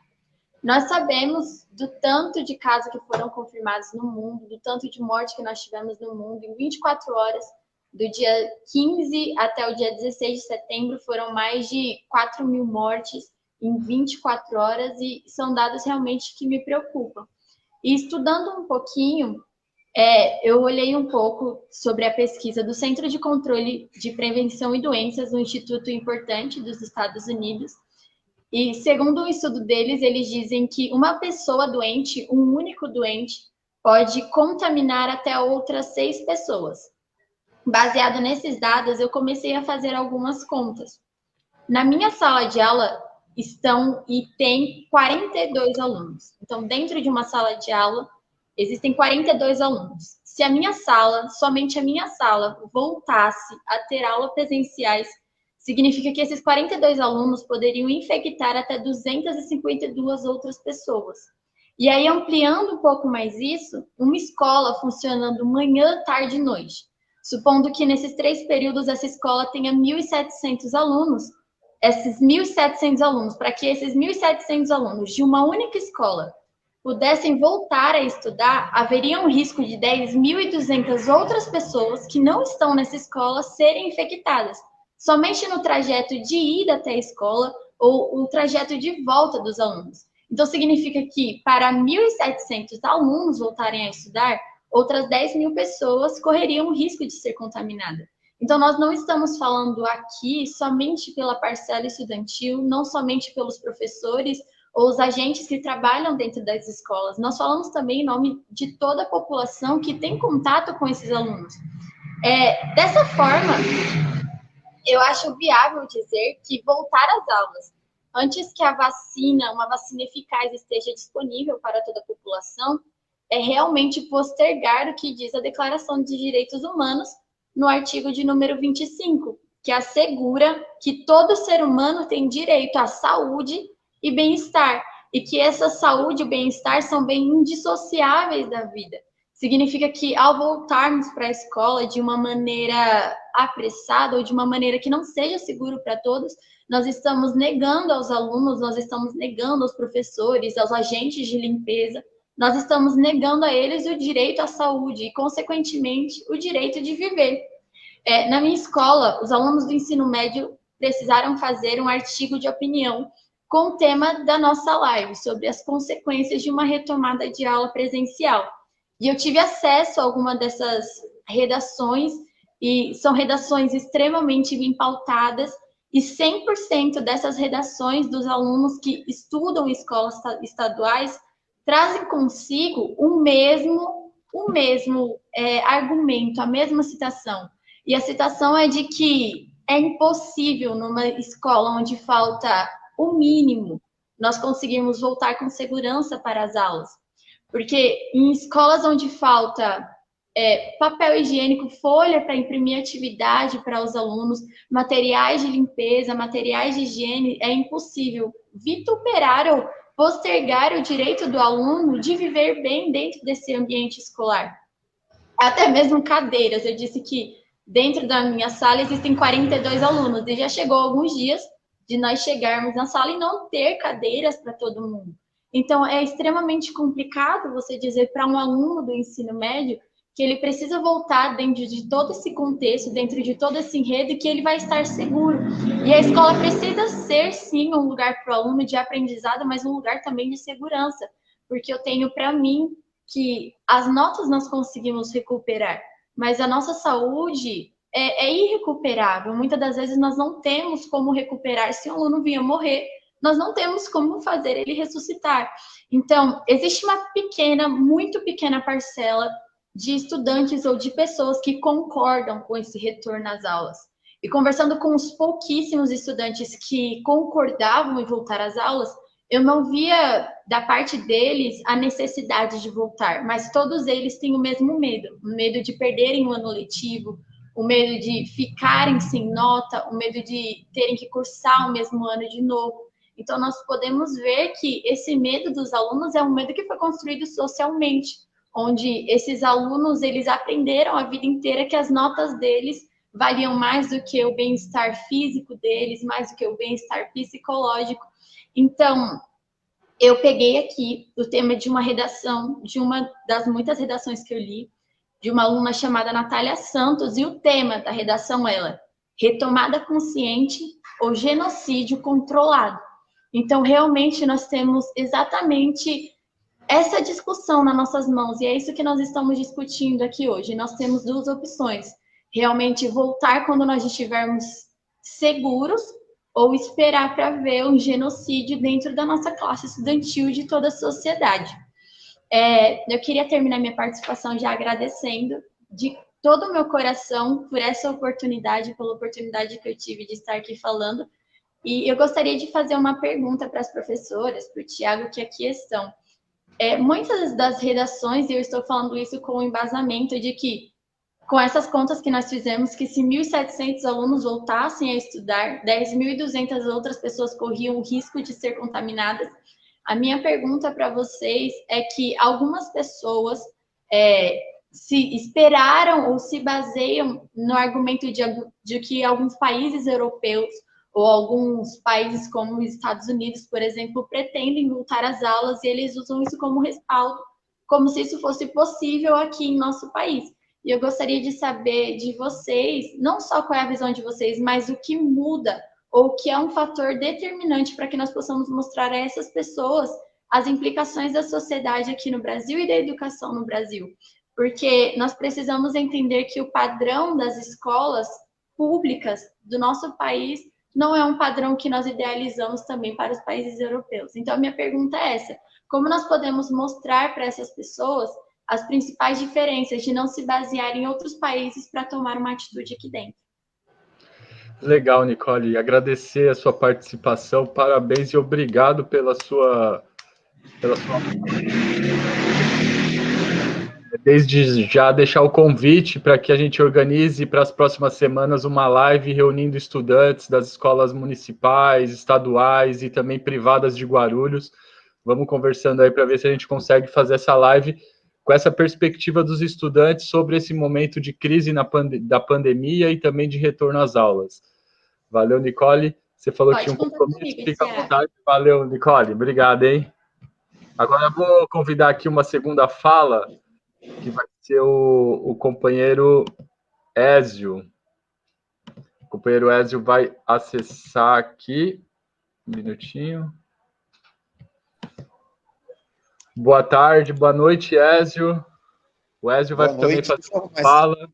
Nós sabemos do tanto de casos que foram confirmados no mundo, do tanto de morte que nós tivemos no mundo em 24 horas, do dia 15 até o dia 16 de setembro, foram mais de 4 mil mortes em 24 horas, e são dados realmente que me preocupam. E estudando um pouquinho, eu olhei um pouco sobre a pesquisa do Centro de Controle de Prevenção e Doenças, um instituto importante dos Estados Unidos, e segundo um estudo deles, eles dizem que uma pessoa doente, um único doente, pode contaminar até outras 6 pessoas. Baseado nesses dados, eu comecei a fazer algumas contas. Na minha sala de aula tem 42 alunos. Então, dentro de uma sala de aula, existem 42 alunos. Se a minha sala, somente a minha sala, voltasse a ter aulas presenciais, significa que esses 42 alunos poderiam infectar até 252 outras pessoas. E aí, ampliando um pouco mais isso, uma escola funcionando manhã, tarde e noite. Supondo que nesses 3 períodos essa escola tenha 1.700 alunos, esses 1.700 alunos, para que esses 1.700 alunos de uma única escola pudessem voltar a estudar, haveria um risco de 10.200 outras pessoas que não estão nessa escola serem infectadas, somente no trajeto de ida até a escola ou o trajeto de volta dos alunos. Então, significa que para 1.700 alunos voltarem a estudar, outras 10 mil pessoas correriam o risco de ser contaminadas. Então, nós não estamos falando aqui somente pela parcela estudantil, não somente pelos professores ou os agentes que trabalham dentro das escolas. Nós falamos também em nome de toda a população que tem contato com esses alunos. Dessa forma, eu acho viável dizer que voltar às aulas, antes que uma vacina eficaz esteja disponível para toda a população, é realmente postergar o que diz a Declaração de Direitos Humanos no artigo de número 25, que assegura que todo ser humano tem direito à saúde e bem-estar, e que essa saúde e bem-estar são bem indissociáveis da vida. Significa que, ao voltarmos para a escola de uma maneira apressada ou de uma maneira que não seja seguro para todos, nós estamos negando aos alunos, nós estamos negando aos professores, aos agentes de limpeza, nós estamos negando a eles o direito à saúde e, consequentemente, o direito de viver. Na minha escola, os alunos do ensino médio precisaram fazer um artigo de opinião com o tema da nossa live, sobre as consequências de uma retomada de aula presencial. E eu tive acesso a alguma dessas redações, e são redações extremamente bem pautadas, e 100% dessas redações dos alunos que estudam em escolas estaduais trazem consigo o mesmo argumento, a mesma citação. E a citação é de que é impossível, numa escola onde falta o mínimo, nós conseguirmos voltar com segurança para as aulas. Porque em escolas onde falta papel higiênico, folha para imprimir atividade para os alunos, materiais de limpeza, materiais de higiene, é impossível vituperar ou postergar o direito do aluno de viver bem dentro desse ambiente escolar. Até mesmo cadeiras. Eu disse que dentro da minha sala existem 42 alunos, e já chegou alguns dias de nós chegarmos na sala e não ter cadeiras para todo mundo. Então, é extremamente complicado você dizer para um aluno do ensino médio que ele precisa voltar dentro de todo esse contexto, dentro de todo esse enredo, e que ele vai estar seguro. E a escola precisa ser, sim, um lugar para o aluno de aprendizado, mas um lugar também de segurança, porque eu tenho para mim que as notas nós conseguimos recuperar, mas a nossa saúde é irrecuperável. Muitas das vezes nós não temos como recuperar. Se um aluno vinha morrer, nós não temos como fazer ele ressuscitar. Então, existe uma pequena, muito pequena parcela de estudantes ou de pessoas que concordam com esse retorno às aulas. E conversando com os pouquíssimos estudantes que concordavam em voltar às aulas, eu não via da parte deles a necessidade de voltar, mas todos eles têm o mesmo medo, o medo de perderem o ano letivo, o medo de ficarem sem nota, o medo de terem que cursar o mesmo ano de novo. Então, nós podemos ver que esse medo dos alunos é um medo que foi construído socialmente, onde esses alunos, eles aprenderam a vida inteira que as notas deles valiam mais do que o bem-estar físico deles, mais do que o bem-estar psicológico. Então, eu peguei aqui o tema de uma redação, de uma das muitas redações que eu li, de uma aluna chamada Natália Santos, e o tema da redação é retomada consciente ou genocídio controlado. Então, realmente, nós temos exatamente essa discussão nas nossas mãos, e é isso que nós estamos discutindo aqui hoje. Nós temos duas opções: realmente voltar quando nós estivermos seguros, ou esperar para ver um genocídio dentro da nossa classe estudantil de toda a sociedade. Eu queria terminar minha participação já agradecendo de todo o meu coração por essa oportunidade, pela oportunidade que eu tive de estar aqui falando. E eu gostaria de fazer uma pergunta para as professoras, para o Tiago, que aqui estão. Muitas das redações, e eu estou falando isso com o embasamento de que, com essas contas que nós fizemos, que se 1.700 alunos voltassem a estudar, 10.200 outras pessoas corriam o risco de ser contaminadas. A minha pergunta para vocês é que algumas pessoas se esperaram ou se baseiam no argumento de que alguns países europeus ou alguns países como os Estados Unidos, por exemplo, pretendem voltar às aulas, e eles usam isso como respaldo, como se isso fosse possível aqui em nosso país. E eu gostaria de saber de vocês, não só qual é a visão de vocês, mas o que muda, ou o que é um fator determinante para que nós possamos mostrar a essas pessoas as implicações da sociedade aqui no Brasil e da educação no Brasil. Porque nós precisamos entender que o padrão das escolas públicas do nosso país não é um padrão que nós idealizamos também para os países europeus. Então, a minha pergunta é essa: como nós podemos mostrar para essas pessoas as principais diferenças de não se basear em outros países para tomar uma atitude aqui dentro? Legal, Nicole. Agradecer a sua participação, parabéns e obrigado pela sua desde já deixar o convite para que a gente organize para as próximas semanas uma live reunindo estudantes das escolas municipais, estaduais e também privadas de Guarulhos. Vamos conversando aí para ver se a gente consegue fazer essa live com essa perspectiva dos estudantes sobre esse momento de crise da pandemia e também de retorno às aulas. Valeu, Nicole. Você falou que tinha um compromisso, fica à vontade. Valeu, Nicole. Obrigado, hein? Agora eu vou convidar aqui uma segunda fala, que vai ser o companheiro Ézio. O companheiro Ézio vai acessar aqui. Um minutinho. Boa tarde, boa noite, Ézio. O Ézio vai também fazer uma fala.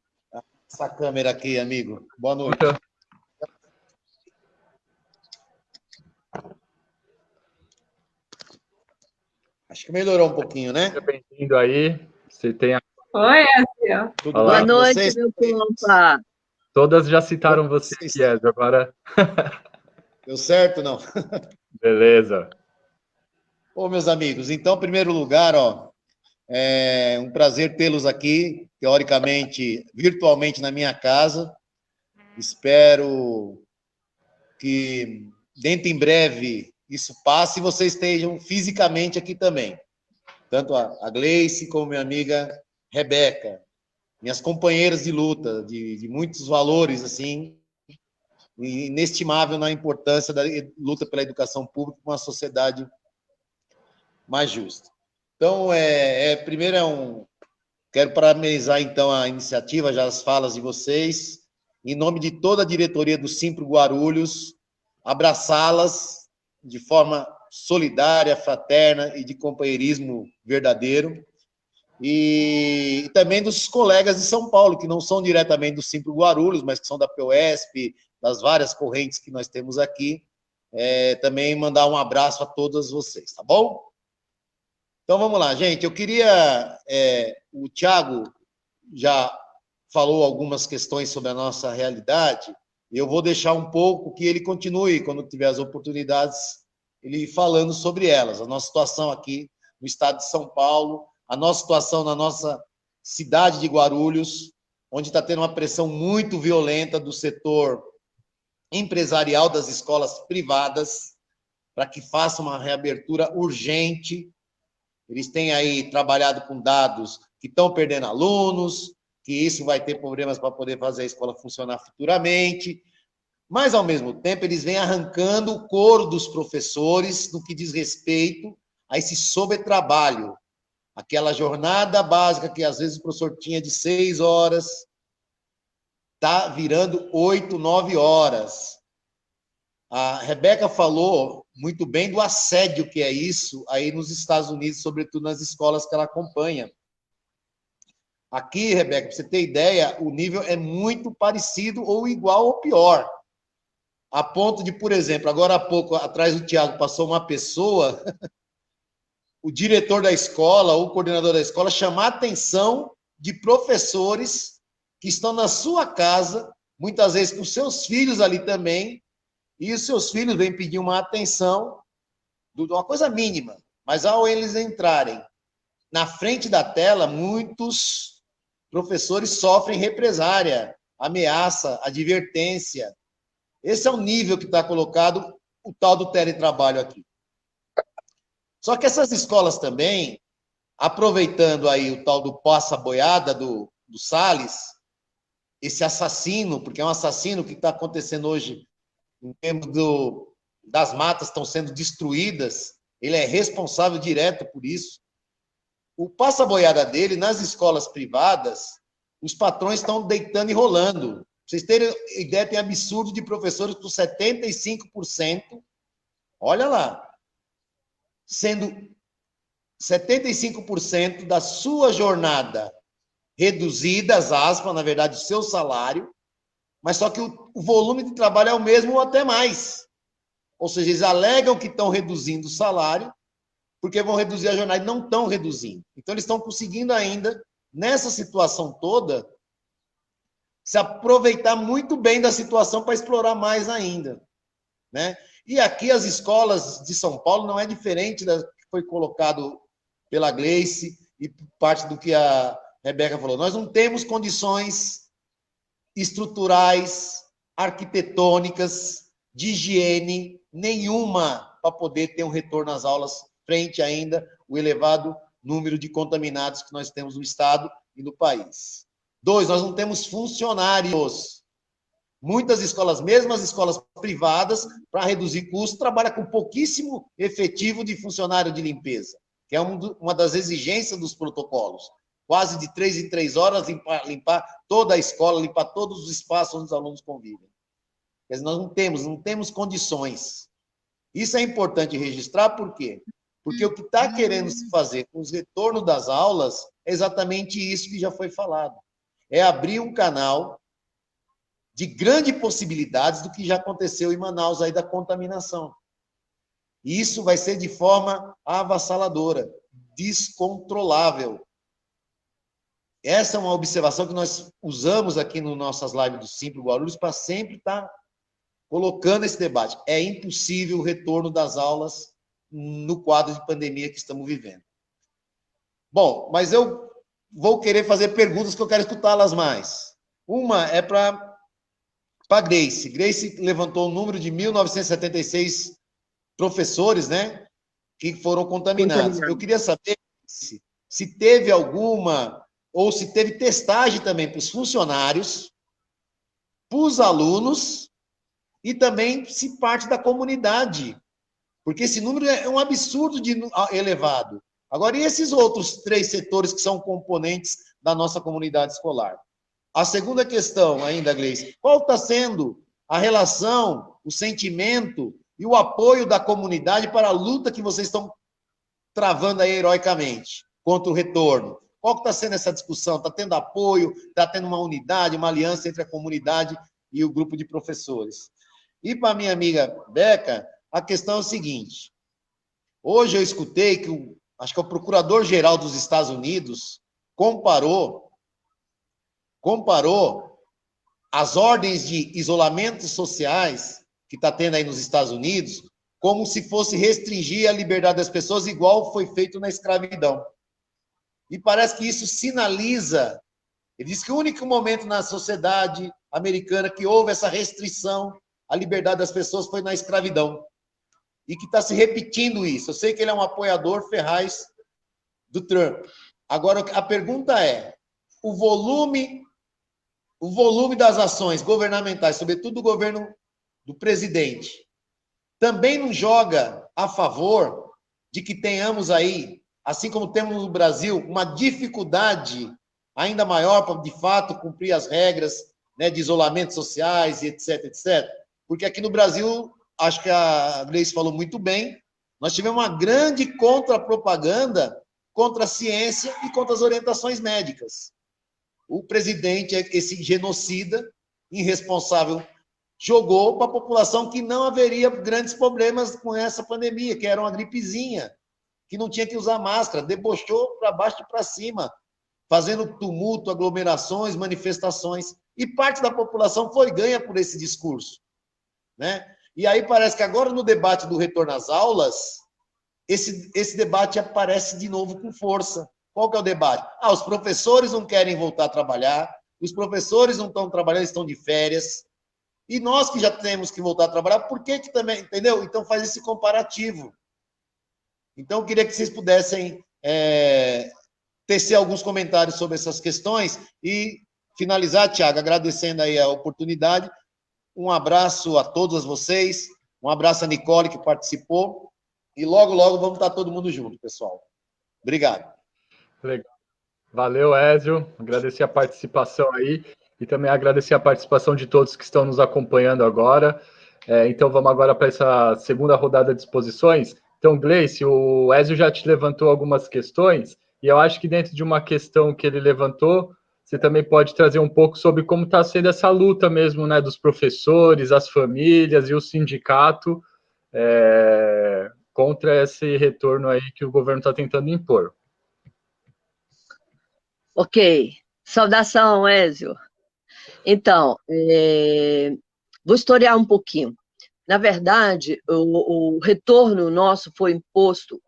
Essa câmera aqui, amigo. Boa noite. Acho que melhorou um pouquinho, né? Seja bem-vindo aí. Você tem a... Oi, Ézio. Tudo Boa bem com noite, vocês? meu compa. Todas já citaram você aqui, Ézio, agora... Deu certo, não? Beleza. Ô, meus amigos, então, em primeiro lugar, é um prazer tê-los aqui, teoricamente, virtualmente na minha casa. Espero que, dentro em breve, isso passe e vocês estejam fisicamente aqui também. Tanto a Gleice como minha amiga Rebeca, minhas companheiras de luta, de muitos valores, assim, inestimável na importância da luta pela educação pública com uma sociedade mais justa. Então, primeiro quero parabenizar, então, a iniciativa, já as falas de vocês, em nome de toda a diretoria do Simpro Guarulhos, abraçá-las de forma solidária, fraterna e de companheirismo verdadeiro, e também dos colegas de São Paulo, que não são diretamente do Simpro Guarulhos, mas que são da POSP, das várias correntes que nós temos aqui, também mandar um abraço a todas vocês, tá bom? Então, vamos lá, gente. Eu queria... o Thiago já falou algumas questões sobre a nossa realidade, e eu vou deixar um pouco que ele continue, quando tiver as oportunidades, ele falando sobre elas. A nossa situação aqui no estado de São Paulo, a nossa situação na nossa cidade de Guarulhos, onde está tendo uma pressão muito violenta do setor empresarial das escolas privadas, para que faça uma reabertura urgente. Eles têm aí trabalhado com dados que estão perdendo alunos, que isso vai ter problemas para poder fazer a escola funcionar futuramente, mas, ao mesmo tempo, eles vêm arrancando o couro dos professores no que diz respeito a esse sobretrabalho, aquela jornada básica que, às vezes, o professor tinha de 6 horas, está virando 8, 9 horas. A Rebeca falou muito bem do assédio que é isso aí nos Estados Unidos, sobretudo nas escolas que ela acompanha. Aqui, Rebeca, para você ter ideia, o nível é muito parecido ou igual ou pior. A ponto de, por exemplo, agora há pouco, atrás do Thiago, passou uma pessoa, o diretor da escola, o coordenador da escola, chamar a atenção de professores que estão na sua casa, muitas vezes com seus filhos ali também, e os seus filhos vêm pedir uma atenção, uma coisa mínima, mas ao eles entrarem na frente da tela, muitos professores sofrem represária, ameaça, advertência. Esse é o nível que está colocado o tal do teletrabalho aqui. Só que essas escolas também, aproveitando aí o tal do passa-boiada do Salles, esse assassino, porque é um assassino que está acontecendo hoje em termos das matas estão sendo destruídas, ele é responsável direto por isso. O passa-boiada dele, nas escolas privadas, os patrões estão deitando e rolando. Pra vocês terem ideia, tem absurdo de professores por 75%, olha lá, sendo 75% da sua jornada reduzida, as aspas, na verdade, o seu salário, mas só que o volume de trabalho é o mesmo ou até mais. Ou seja, eles alegam que estão reduzindo o salário, porque vão reduzir a jornada e não estão reduzindo. Então, eles estão conseguindo ainda, nessa situação toda, se aproveitar muito bem da situação para explorar mais ainda, né? E aqui as escolas de São Paulo não é diferente da que foi colocado pela Gleice e parte do que a Rebeca falou, nós não temos condições estruturais, arquitetônicas, de higiene nenhuma para poder ter um retorno às aulas frente ainda o elevado número de contaminados que nós temos no estado e no país. 2, nós não temos funcionários. Muitas escolas, mesmo as escolas privadas, para reduzir custos, trabalham com pouquíssimo efetivo de funcionário de limpeza, que é uma das exigências dos protocolos. Quase de 3 em 3 horas, limpar toda a escola, limpar todos os espaços onde os alunos convivem. Quer dizer, nós não temos condições. Isso é importante registrar, por quê? Porque o que está querendo se fazer com os retornos das aulas é exatamente isso que já foi falado. É abrir um canal de grandes possibilidades do que já aconteceu em Manaus, aí da contaminação. E isso vai ser de forma avassaladora, descontrolável. Essa é uma observação que nós usamos aqui nas nossas lives do Simples Guarulhos para sempre estar colocando esse debate. É impossível o retorno das aulas no quadro de pandemia que estamos vivendo. Bom, mas eu vou querer fazer perguntas que eu quero escutá-las mais. Uma é para Grace. Grace levantou o número de 1.976 professores, né, que foram contaminados. Eu queria saber se teve alguma, ou se teve testagem também para os funcionários, para os alunos, e também se parte da comunidade, porque esse número é um absurdo de elevado. Agora, e esses outros 3 setores que são componentes da nossa comunidade escolar? A segunda questão ainda, Gleice, qual está sendo a relação, o sentimento e o apoio da comunidade para a luta que vocês estão travando aí heroicamente contra o retorno? Qual que está sendo essa discussão? Está tendo apoio? Está tendo uma unidade, uma aliança entre a comunidade e o grupo de professores? E para a minha amiga Beca, a questão é o seguinte. Hoje eu escutei que, acho que o Procurador-Geral dos Estados Unidos comparou as ordens de isolamento sociais que está tendo aí nos Estados Unidos como se fosse restringir a liberdade das pessoas, igual foi feito na escravidão. E parece que isso sinaliza, ele diz que o único momento na sociedade americana que houve essa restrição à liberdade das pessoas foi na escravidão. E que está se repetindo isso. Eu sei que ele é um apoiador ferraz do Trump. Agora, a pergunta é, o volume das ações governamentais, sobretudo do governo do presidente, também não joga a favor de que tenhamos aí, assim como temos no Brasil, uma dificuldade ainda maior para, de fato, cumprir as regras, né, de isolamento sociais e etc, etc. Porque aqui no Brasil, acho que a Gleice falou muito bem, nós tivemos uma grande contra-propaganda contra a ciência e contra as orientações médicas. O presidente, esse genocida, irresponsável, jogou para a população que não haveria grandes problemas com essa pandemia, que era uma gripezinha, que não tinha que usar máscara, debochou para baixo e para cima, fazendo tumulto, aglomerações, manifestações, e parte da população foi ganha por esse discurso, né? E aí parece que agora no debate do retorno às aulas, esse debate aparece de novo com força. Qual que é o debate? Os professores não querem voltar a trabalhar, os professores não estão trabalhando, estão de férias, e nós que já temos que voltar a trabalhar, por que também, entendeu? Então faz esse comparativo. Então eu queria que vocês pudessem tecer alguns comentários sobre essas questões e finalizar, Tiago, agradecendo aí a oportunidade. Um abraço a todas vocês, um abraço a Nicole, que participou, e logo, logo vamos estar todo mundo junto, pessoal. Obrigado. Legal. Valeu, Ézio. Agradecer a participação aí e também agradecer a participação de todos que estão nos acompanhando agora. Então, vamos agora para essa segunda rodada de exposições. Então, Gleice, o Ézio já te levantou algumas questões e eu acho que dentro de uma questão que ele levantou, você também pode trazer um pouco sobre como está sendo essa luta mesmo, né, dos professores, as famílias e o sindicato contra esse retorno aí que o governo está tentando impor. Ok. Saudação, Ézio. Então, vou historiar um pouquinho. Na verdade, o retorno nosso foi imposto.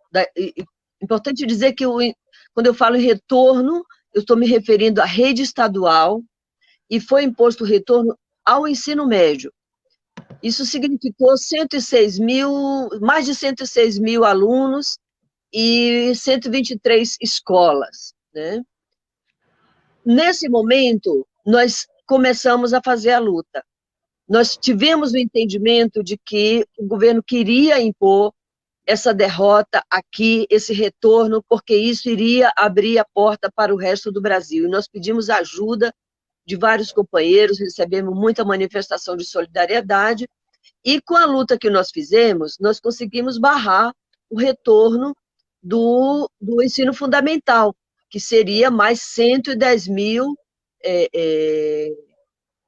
Importante dizer que quando eu falo em retorno, eu estou me referindo à rede estadual, e foi imposto o retorno ao ensino médio. Isso significou 106 mil, mais de 106 mil alunos e 123 escolas, né? Nesse momento, nós começamos a fazer a luta. Nós tivemos o entendimento de que o governo queria impor essa derrota aqui, esse retorno, porque isso iria abrir a porta para o resto do Brasil. E nós pedimos ajuda de vários companheiros, recebemos muita manifestação de solidariedade, e com a luta que nós fizemos, nós conseguimos barrar o retorno do ensino fundamental, que seria mais 110 mil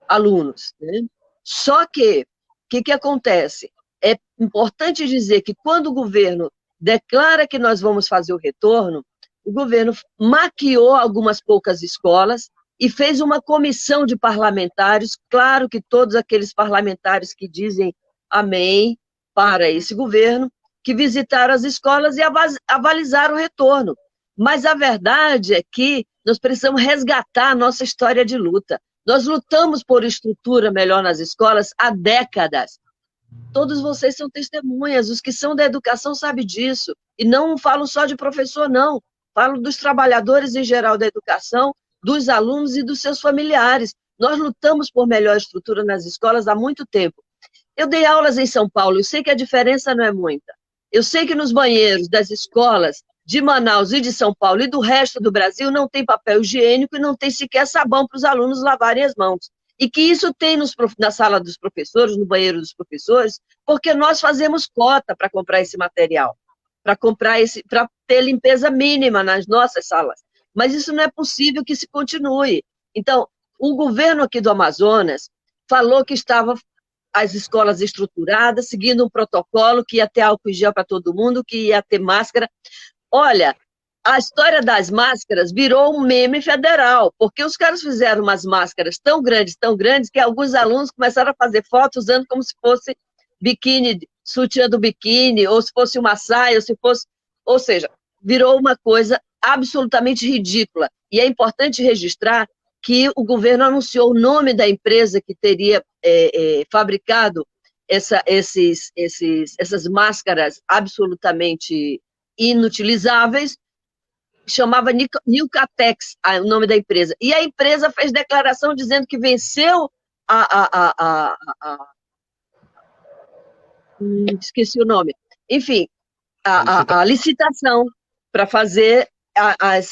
alunos, né? Só que, o que acontece? É importante dizer que quando o governo declara que nós vamos fazer o retorno, o governo maquiou algumas poucas escolas e fez uma comissão de parlamentares, claro que todos aqueles parlamentares que dizem amém para esse governo, que visitaram as escolas e avalizaram o retorno. Mas a verdade é que nós precisamos resgatar a nossa história de luta. Nós lutamos por estrutura melhor nas escolas há décadas. Todos vocês são testemunhas, os que são da educação sabem disso. E não falo só de professor, não. Falo dos trabalhadores em geral da educação, dos alunos e dos seus familiares. Nós lutamos por melhor estrutura nas escolas há muito tempo. Eu dei aulas em São Paulo, eu sei que a diferença não é muita. Eu sei que nos banheiros das escolas de Manaus e de São Paulo e do resto do Brasil não tem papel higiênico e não tem sequer sabão para os alunos lavarem as mãos. E que isso tem na sala dos professores, no banheiro dos professores, porque nós fazemos cota para comprar esse material, para ter limpeza mínima nas nossas salas. Mas isso não é possível que se continue. Então, o governo aqui do Amazonas falou que estava as escolas estruturadas, seguindo um protocolo que ia ter álcool em gel para todo mundo, que ia ter máscara. Olha, a história das máscaras virou um meme federal, porque os caras fizeram umas máscaras tão grandes, que alguns alunos começaram a fazer fotos usando como se fosse biquíni, sutiã do biquíni, ou se fosse uma saia, ou seja, virou uma coisa absolutamente ridícula. E é importante registrar que o governo anunciou o nome da empresa que teria fabricado essas máscaras absolutamente inutilizáveis, chamava Nilcatex, o nome da empresa. E a empresa fez declaração dizendo que venceu esqueci o nome. Enfim, a licitação para fazer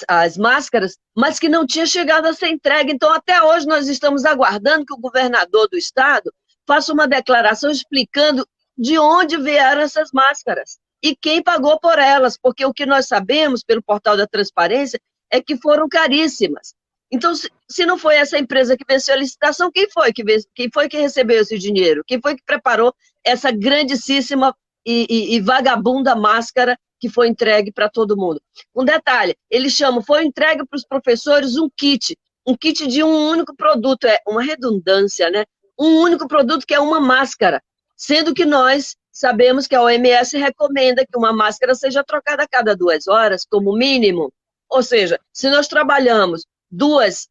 as máscaras, mas que não tinha chegado a ser entregue. Então, até hoje, nós estamos aguardando que o governador do estado faça uma declaração explicando de onde vieram essas máscaras e quem pagou por elas, porque o que nós sabemos, pelo portal da transparência, é que foram caríssimas. Então, se não foi essa empresa que venceu a licitação, quem foi que recebeu esse dinheiro? Quem foi que preparou essa grandíssima e vagabunda máscara que foi entregue para todo mundo? Um detalhe, eles chamam, foi entregue para os professores um kit de um único produto, é uma redundância, né? Um único produto que é uma máscara, sendo que nós sabemos que a OMS recomenda que uma máscara seja trocada a cada 2 horas, como mínimo. Ou seja, se nós trabalhamos 2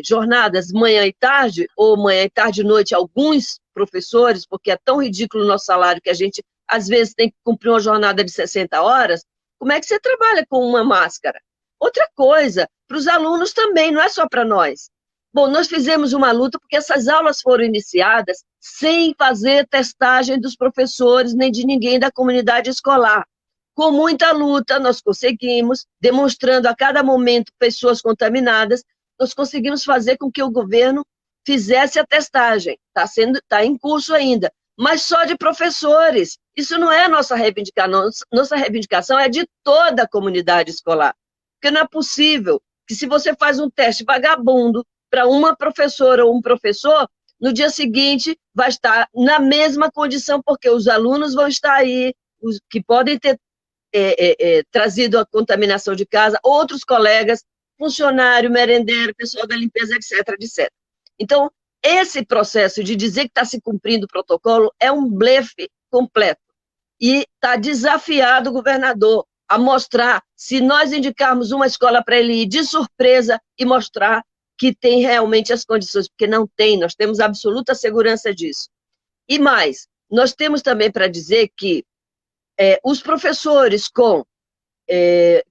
jornadas, manhã e tarde, ou manhã e tarde e noite, alguns professores, porque é tão ridículo o nosso salário que a gente, às vezes, tem que cumprir uma jornada de 60 horas, como é que você trabalha com uma máscara? Outra coisa, para os alunos também, não é só para nós. Bom, nós fizemos uma luta porque essas aulas foram iniciadas sem fazer testagem dos professores nem de ninguém da comunidade escolar. Com muita luta, nós conseguimos, demonstrando a cada momento pessoas contaminadas, nós conseguimos fazer com que o governo fizesse a testagem. Está em curso ainda, mas só de professores. Isso não é nossa reivindicação. Nossa reivindicação é de toda a comunidade escolar. Porque não é possível que, se você faz um teste vagabundo para uma professora ou um professor, no dia seguinte vai estar na mesma condição, porque os alunos vão estar aí, os que podem ter trazido a contaminação de casa, outros colegas, funcionário, merendeiro, pessoal da limpeza, etc, etc. Então, esse processo de dizer que está se cumprindo o protocolo é um blefe completo. E está desafiado o governador a mostrar, se nós indicarmos uma escola para ele ir de surpresa e mostrar que tem realmente as condições, porque não tem, nós temos absoluta segurança disso. E mais, nós temos também para dizer que os professores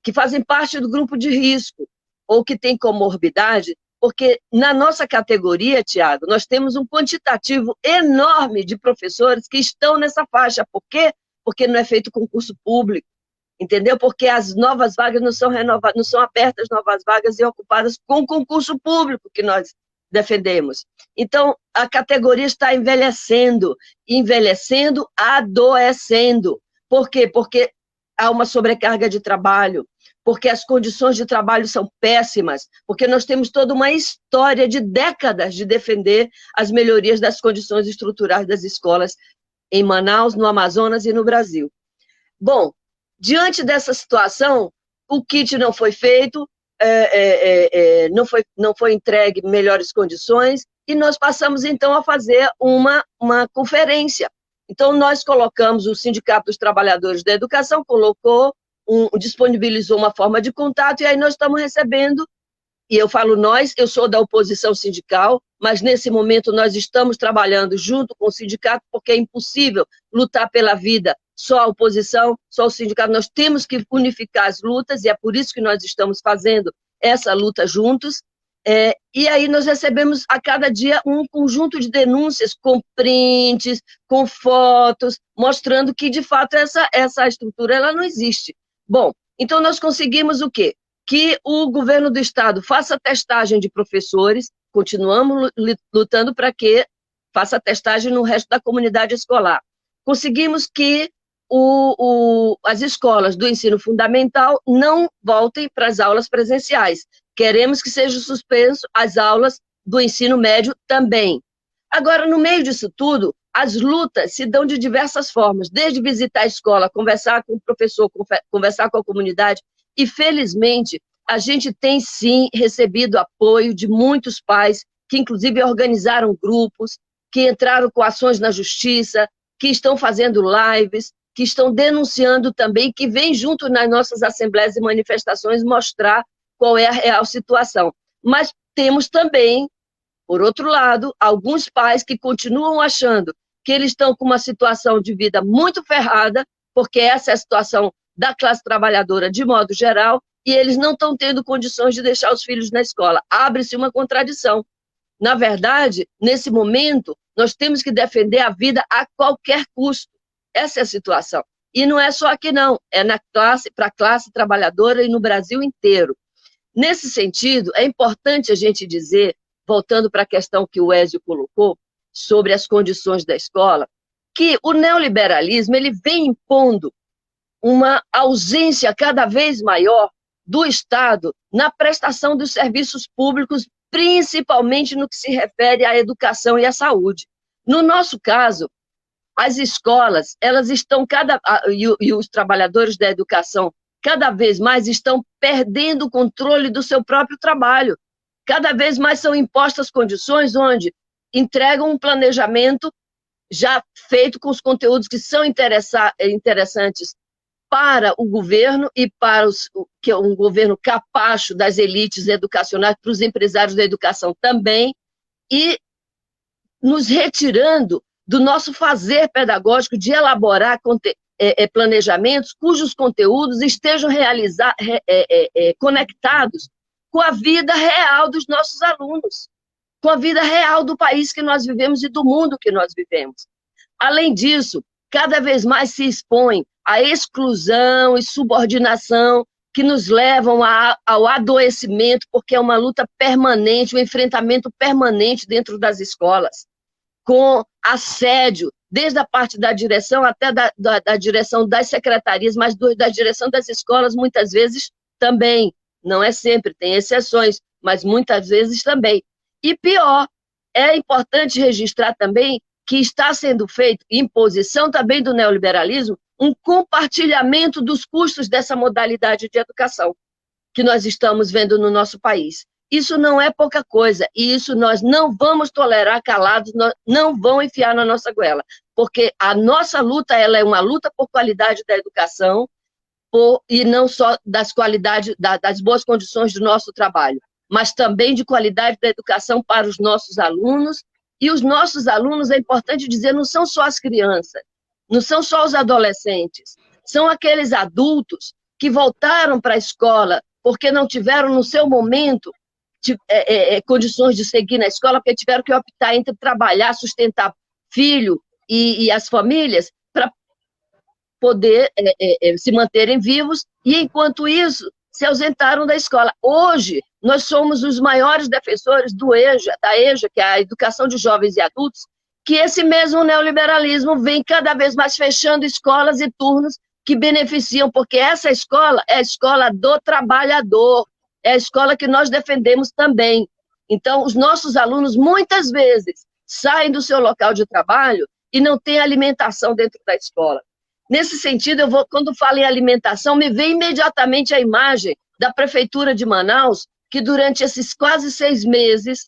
que fazem parte do grupo de risco ou que têm comorbidade, porque na nossa categoria, Tiago, nós temos um quantitativo enorme de professores que estão nessa faixa. Por quê? Porque não é feito concurso público, entendeu? Porque as novas vagas não são renovadas, não são abertas novas vagas e ocupadas com concurso público que nós defendemos. Então, a categoria está envelhecendo, adoecendo. Por quê? Porque há uma sobrecarga de trabalho, porque as condições de trabalho são péssimas, porque nós temos toda uma história de décadas de defender as melhorias das condições estruturais das escolas em Manaus, no Amazonas e no Brasil. Bom, diante dessa situação, o kit não foi feito, não foi entregue melhores condições, e nós passamos, então, a fazer uma conferência. Então, nós colocamos, o Sindicato dos Trabalhadores da Educação disponibilizou uma forma de contato, e aí nós estamos recebendo, e eu falo nós, eu sou da oposição sindical, mas nesse momento nós estamos trabalhando junto com o sindicato, porque é impossível lutar pela vida só a oposição, só o sindicato, nós temos que unificar as lutas, e é por isso que nós estamos fazendo essa luta juntos, e aí nós recebemos a cada dia um conjunto de denúncias com prints, com fotos, mostrando que, de fato, essa estrutura ela não existe. Bom, então nós conseguimos o quê? Que o governo do estado faça testagem de professores, continuamos lutando para que faça testagem no resto da comunidade escolar. Conseguimos que as escolas do ensino fundamental não voltem para as aulas presenciais. Queremos que sejam suspensas as aulas do ensino médio também. Agora, no meio disso tudo, as lutas se dão de diversas formas, desde visitar a escola, conversar com o professor, conversar com a comunidade, e, felizmente, a gente tem, sim, recebido apoio de muitos pais, que, inclusive, organizaram grupos, que entraram com ações na justiça, que estão fazendo lives, que estão denunciando também, que vêm junto nas nossas assembleias e manifestações mostrar qual é a real situação. Mas temos também, por outro lado, alguns pais que continuam achando que eles estão com uma situação de vida muito ferrada, porque essa é a situação da classe trabalhadora de modo geral, e eles não estão tendo condições de deixar os filhos na escola. Abre-se uma contradição. Na verdade, nesse momento, nós temos que defender a vida a qualquer custo. Essa é a situação. E não é só aqui, não. É para a classe trabalhadora e no Brasil inteiro. Nesse sentido, é importante a gente dizer, voltando para a questão que o Ézio colocou, sobre as condições da escola, que o neoliberalismo ele vem impondo uma ausência cada vez maior do Estado na prestação dos serviços públicos, principalmente no que se refere à educação e à saúde. No nosso caso, as escolas, elas estão e os trabalhadores da educação cada vez mais estão perdendo o controle do seu próprio trabalho. Cada vez mais são impostas condições onde entregam um planejamento já feito com os conteúdos que são interessantes para o governo e para que é um governo capacho das elites educacionais, para os empresários da educação também, e nos retirando do nosso fazer pedagógico de elaborar planejamentos cujos conteúdos estejam conectados com a vida real dos nossos alunos, com a vida real do país que nós vivemos e do mundo que nós vivemos. Além disso, cada vez mais se expõe à exclusão e subordinação que nos levam ao adoecimento, porque é uma luta permanente, um enfrentamento permanente dentro das escolas, com assédio, desde a parte da direção até da direção das secretarias, mas da direção das escolas, muitas vezes também. Não é sempre, tem exceções, mas muitas vezes também. E pior, é importante registrar também que está sendo feito, em posição também do neoliberalismo, um compartilhamento dos custos dessa modalidade de educação que nós estamos vendo no nosso país. Isso não é pouca coisa, e isso nós não vamos tolerar calados, não vão enfiar na nossa goela, porque a nossa luta ela é uma luta por qualidade da educação, e não só das qualidades, das boas condições do nosso trabalho, mas também de qualidade da educação para os nossos alunos. E os nossos alunos, é importante dizer, não são só as crianças, não são só os adolescentes, são aqueles adultos que voltaram para a escola porque não tiveram, no seu momento, condições de seguir na escola, porque tiveram que optar entre trabalhar, sustentar filho e as famílias, para poder se manterem vivos, e, enquanto isso, se ausentaram da escola. Hoje, nós somos os maiores defensores da EJA, que é a Educação de Jovens e Adultos, que esse mesmo neoliberalismo vem cada vez mais fechando escolas e turnos que beneficiam, porque essa escola é a escola do trabalhador, é a escola que nós defendemos também. Então, os nossos alunos, muitas vezes, saem do seu local de trabalho e não têm alimentação dentro da escola. Nesse sentido, quando falo em alimentação, me vem imediatamente a imagem da Prefeitura de Manaus, que durante esses quase 6 meses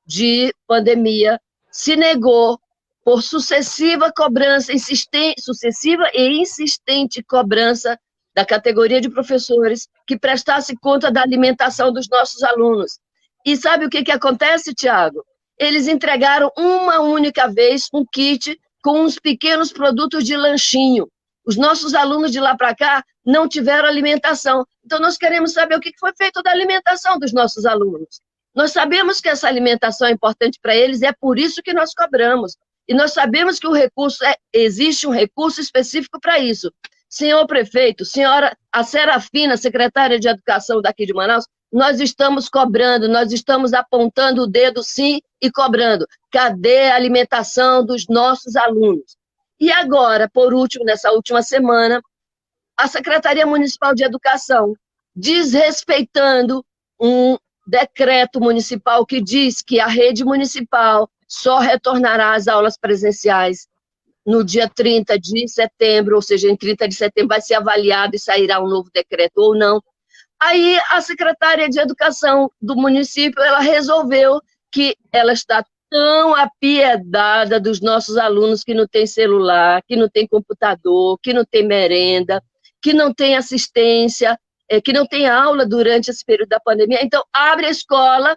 de pandemia se negou, por sucessiva e insistente cobrança da categoria de professores, que prestasse conta da alimentação dos nossos alunos. E sabe o que acontece, Tiago? Eles entregaram uma única vez um kit com uns pequenos produtos de lanchinho. Os nossos alunos de lá para cá não tiveram alimentação. Então, nós queremos saber o que foi feito da alimentação dos nossos alunos. Nós sabemos que essa alimentação é importante para eles, e é por isso que nós cobramos. E nós sabemos que existe um recurso específico para isso. Senhor prefeito, a Serafina, secretária de Educação daqui de Manaus, nós estamos cobrando, nós estamos apontando o dedo, sim, e cobrando. Cadê a alimentação dos nossos alunos? E agora, por último, nessa última semana, a Secretaria Municipal de Educação, desrespeitando um decreto municipal que diz que a rede municipal só retornará às aulas presenciais no dia 30 de setembro, ou seja, em 30 de setembro vai ser avaliado e sairá um novo decreto ou não. Aí a secretária de Educação do município, ela resolveu que ela está tão apiedada dos nossos alunos que não tem celular, que não tem computador, que não tem merenda, que não tem assistência, que não tem aula durante esse período da pandemia. Então, abre a escola,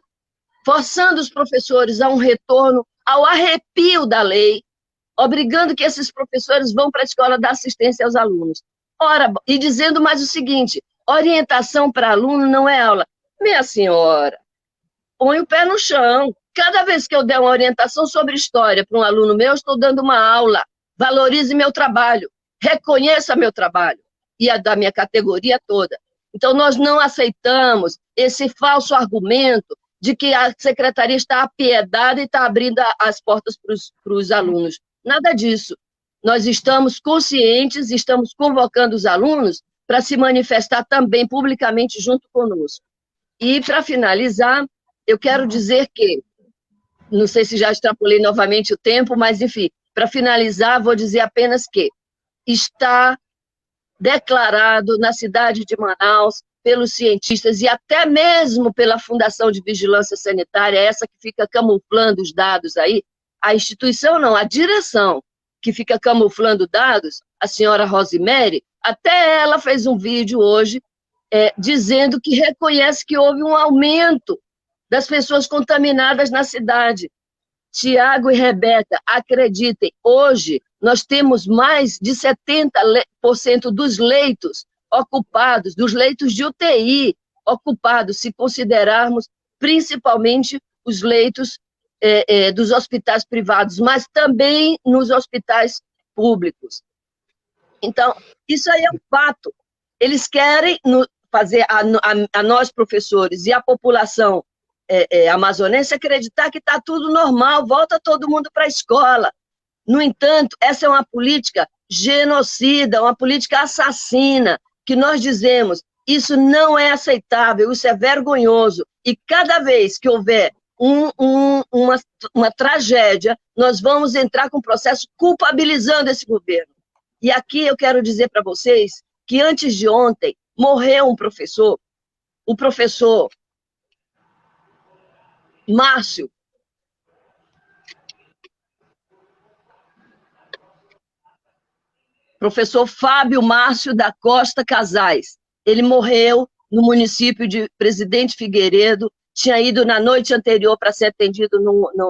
forçando os professores a um retorno ao arrepio da lei, obrigando que esses professores vão para a escola dar assistência aos alunos. Ora, e dizendo mais o seguinte: orientação para aluno não é aula. Minha senhora, põe o pé no chão. Cada vez que eu der uma orientação sobre história para um aluno meu, eu estou dando uma aula. Valorize meu trabalho, reconheça meu trabalho e a da minha categoria toda. Então, nós não aceitamos esse falso argumento de que a secretaria está apiedada e está abrindo as portas para os alunos. Nada disso. Nós estamos conscientes, estamos convocando os alunos para se manifestar também publicamente junto conosco. E, para finalizar, eu quero dizer que, não sei se já extrapolei novamente o tempo, mas, enfim, para finalizar, vou dizer apenas que está declarado na cidade de Manaus, pelos cientistas e até mesmo pela Fundação de Vigilância Sanitária, essa que fica camuflando os dados aí, a instituição não, a direção que fica camuflando dados, a senhora Rosemary, até ela fez um vídeo hoje dizendo que reconhece que houve um aumento das pessoas contaminadas na cidade. Tiago e Rebeca, acreditem, hoje nós temos mais de 70% dos leitos ocupados, dos leitos de UTI ocupados, se considerarmos principalmente os leitos dos hospitais privados, mas também nos hospitais públicos. Então, isso aí é um fato. Eles querem fazer a nós, professores, e a população amazonense acreditar que está tudo normal, volta todo mundo para a escola. No entanto, essa é uma política genocida, uma política assassina, que nós dizemos, isso não é aceitável, isso é vergonhoso, e cada vez que houver uma tragédia, nós vamos entrar com um processo culpabilizando esse governo. E aqui eu quero dizer para vocês que antes de ontem morreu um professor, o professor Márcio. professor Fábio Márcio da Costa Casais. Ele morreu no município de Presidente Figueiredo, tinha ido na noite anterior para ser atendido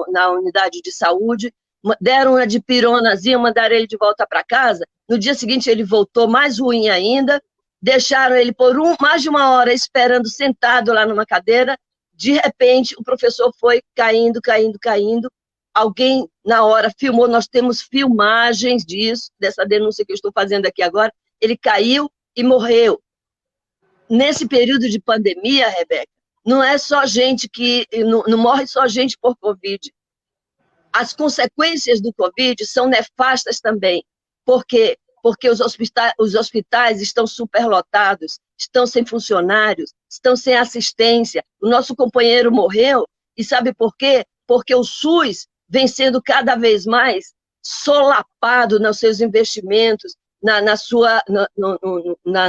na unidade de saúde, deram uma dipironazinha, mandaram ele de volta para casa, no dia seguinte ele voltou mais ruim ainda, deixaram ele por mais de uma hora esperando sentado lá numa cadeira, de repente o professor foi caindo, alguém na hora filmou, nós temos filmagens disso, dessa denúncia que eu estou fazendo aqui agora, ele caiu e morreu. Nesse período de pandemia, Rebeca, não é só gente que, não morre só gente por Covid. As consequências do Covid são nefastas também, porque os hospitais estão superlotados, estão sem funcionários, estão sem assistência. O nosso companheiro morreu, e sabe por quê? Porque o SUS vem sendo cada vez mais solapado nos seus investimentos, na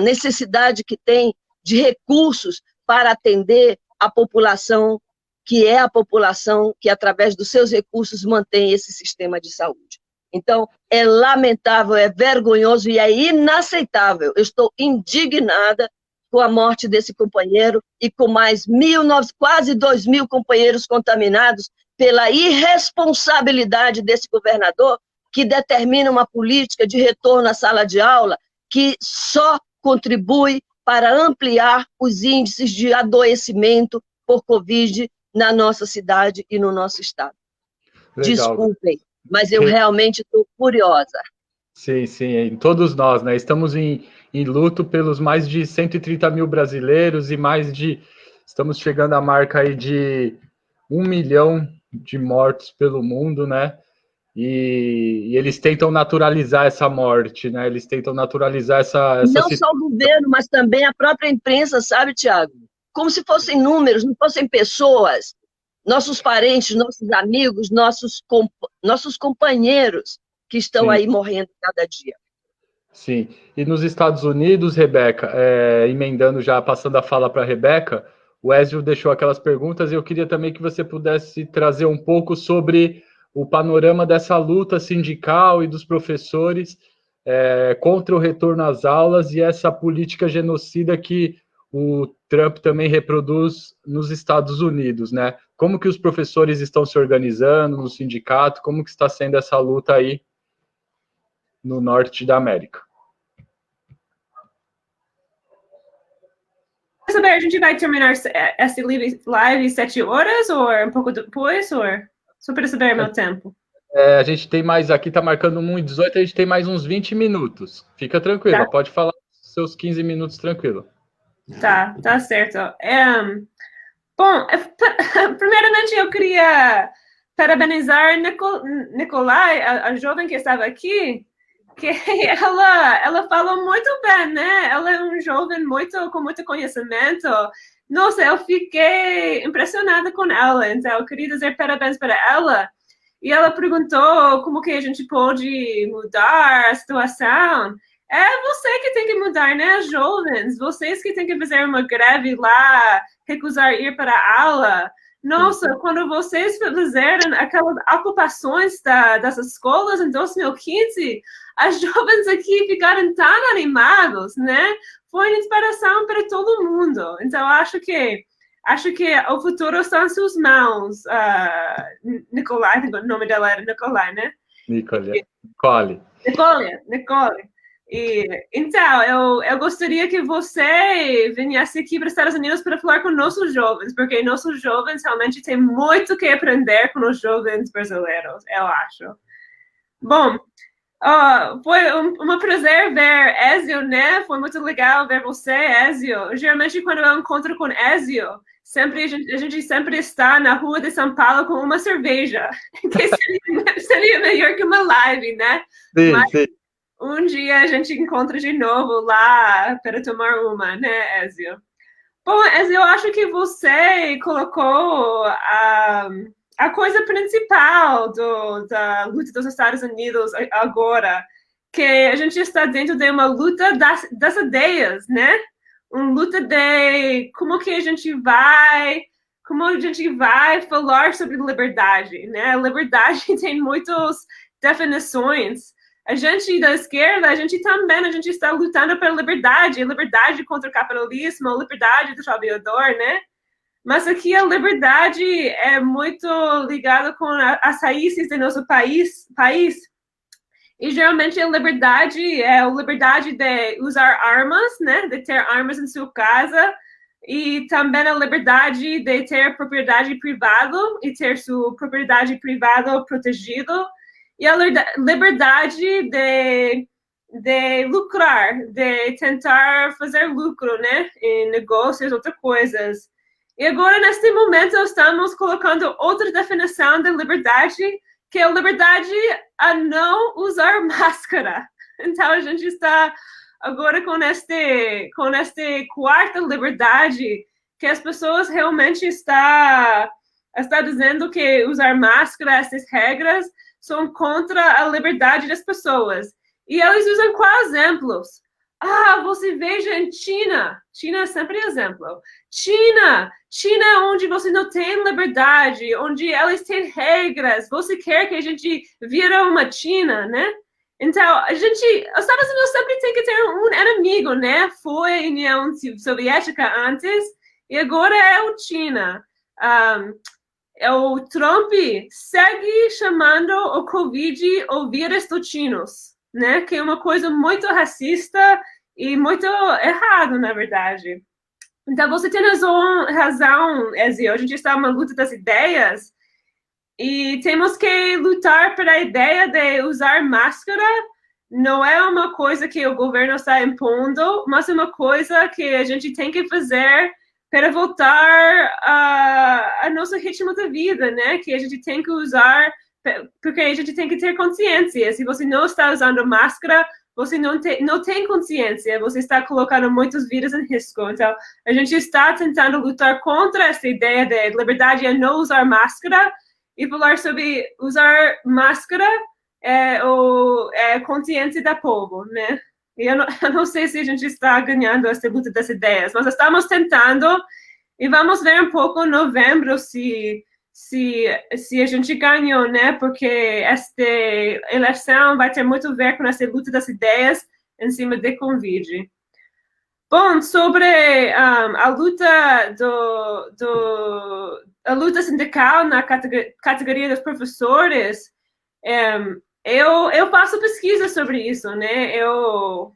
necessidade que tem de recursos para atender a população, que é a população que, através dos seus recursos, mantém esse sistema de saúde. Então, é lamentável, é vergonhoso e é inaceitável. Eu estou indignada com a morte desse companheiro e com mais quase 2.000 companheiros contaminados pela irresponsabilidade desse governador, que determina uma política de retorno à sala de aula que só contribui para ampliar os índices de adoecimento por Covid na nossa cidade e no nosso estado. Legal. Desculpem, mas eu realmente estou furiosa. Sim, todos nós, né? Estamos em luto pelos mais de 130 mil brasileiros e estamos chegando à marca aí de 1 milhão de mortos pelo mundo, né? E eles tentam naturalizar essa morte, né? Eles tentam naturalizar essa Não só o governo, mas também a própria imprensa, sabe, Tiago? Como se fossem números, não fossem pessoas. Nossos parentes, nossos amigos, nossos companheiros que estão aí morrendo cada dia. Sim. E nos Estados Unidos, Rebeca, emendando já, passando a fala para a Rebeca, o Ezio deixou aquelas perguntas e eu queria também que você pudesse trazer um pouco sobre o panorama dessa luta sindical e dos professores contra o retorno às aulas e essa política genocida que o Trump também reproduz nos Estados Unidos, né? Como que os professores estão se organizando no sindicato? Como que está sendo essa luta aí no norte da América? Saber, a gente vai terminar essa live 7 horas ou um pouco depois? Ou só para saber meu tempo? A gente tem mais, aqui está marcando 1h18, a gente tem mais uns 20 minutos. Fica tranquila, pode falar seus 15 minutos tranquilo. Tá certo. Bom, primeiramente eu queria parabenizar Nicolai, a jovem que estava aqui, que ela falou muito bem, né? Ela é um jovem com muito conhecimento. Nossa, eu fiquei impressionada com ela, então eu queria dizer parabéns para ela. E ela perguntou como que a gente pode mudar a situação. É você que tem que mudar, né, jovens? Vocês que têm que fazer uma greve lá, recusar ir para a aula. Nossa, quando vocês fizeram aquelas ocupações das escolas em 2015, as jovens aqui ficaram tão animados, né? Foi uma inspiração para todo mundo. Então, acho que o futuro está em suas mãos. Nicolai, o nome dela era Nicolai, né? Nicole. Então, eu gostaria que você viesse aqui para os Estados Unidos para falar com nossos jovens, porque nossos jovens realmente têm muito que aprender com os jovens brasileiros, eu acho. Bom, foi um prazer ver Ezio, né? Foi muito legal ver você, Ezio. Geralmente, quando eu encontro com Ezio, a gente sempre está na rua de São Paulo com uma cerveja, que seria melhor que uma live, né? Sim. Um dia a gente encontra de novo lá para tomar uma, né, Ezio? Bom, Ezio, eu acho que você colocou a coisa principal da luta dos Estados Unidos agora, que a gente está dentro de uma luta das ideias, né? Uma luta de como a gente vai falar sobre liberdade, né? A liberdade tem muitas definições. a gente da esquerda, a gente está lutando pela liberdade contra o capitalismo, a liberdade do trabalhador, né? Mas aqui a liberdade é muito ligada com as raízes do nosso país. E geralmente a liberdade é a liberdade de usar armas, né? De ter armas em sua casa. E também a liberdade de ter propriedade privada e ter sua propriedade privada protegida. E a liberdade de lucrar, de tentar fazer lucro, né? Em negócios, outras coisas. E agora, neste momento, estamos colocando outra definição de liberdade, que é a liberdade a não usar máscara. Então, a gente está agora com este quarta liberdade, que as pessoas realmente está dizendo que usar máscara, essas regras, são contra a liberdade das pessoas. E eles usam quais exemplos? Você veja em China é sempre exemplo. China é onde você não tem liberdade, onde eles têm regras. Você quer que a gente vira uma China, né? Então, os Estados Unidos sempre tem que ter um inimigo, né? Foi a União Soviética antes, e agora é o China. O Trump segue chamando o Covid o vírus dos chinos, né? Que é uma coisa muito racista e muito errado, na verdade. Então, você tem razão, Ezio. A gente está numa luta das ideias e temos que lutar pela ideia de usar máscara. Não é uma coisa que o governo está impondo, mas é uma coisa que a gente tem que fazer para voltar a nosso ritmo de vida, né? Que a gente tem que usar, porque a gente tem que ter consciência. Se você não está usando máscara, você não tem consciência, você está colocando muitos vírus em risco. Então, a gente está tentando lutar contra essa ideia de liberdade a não usar máscara, e falar sobre usar máscara é consciência do povo, né? E eu não sei se a gente está ganhando essa luta das ideias, mas estamos tentando, e vamos ver um pouco em novembro se a gente ganhou, né? Porque esta eleição vai ter muito a ver com essa luta das ideias em cima de Covid. Bom, sobre a luta sindical na categoria dos professores, eu faço pesquisa sobre isso, né? Eu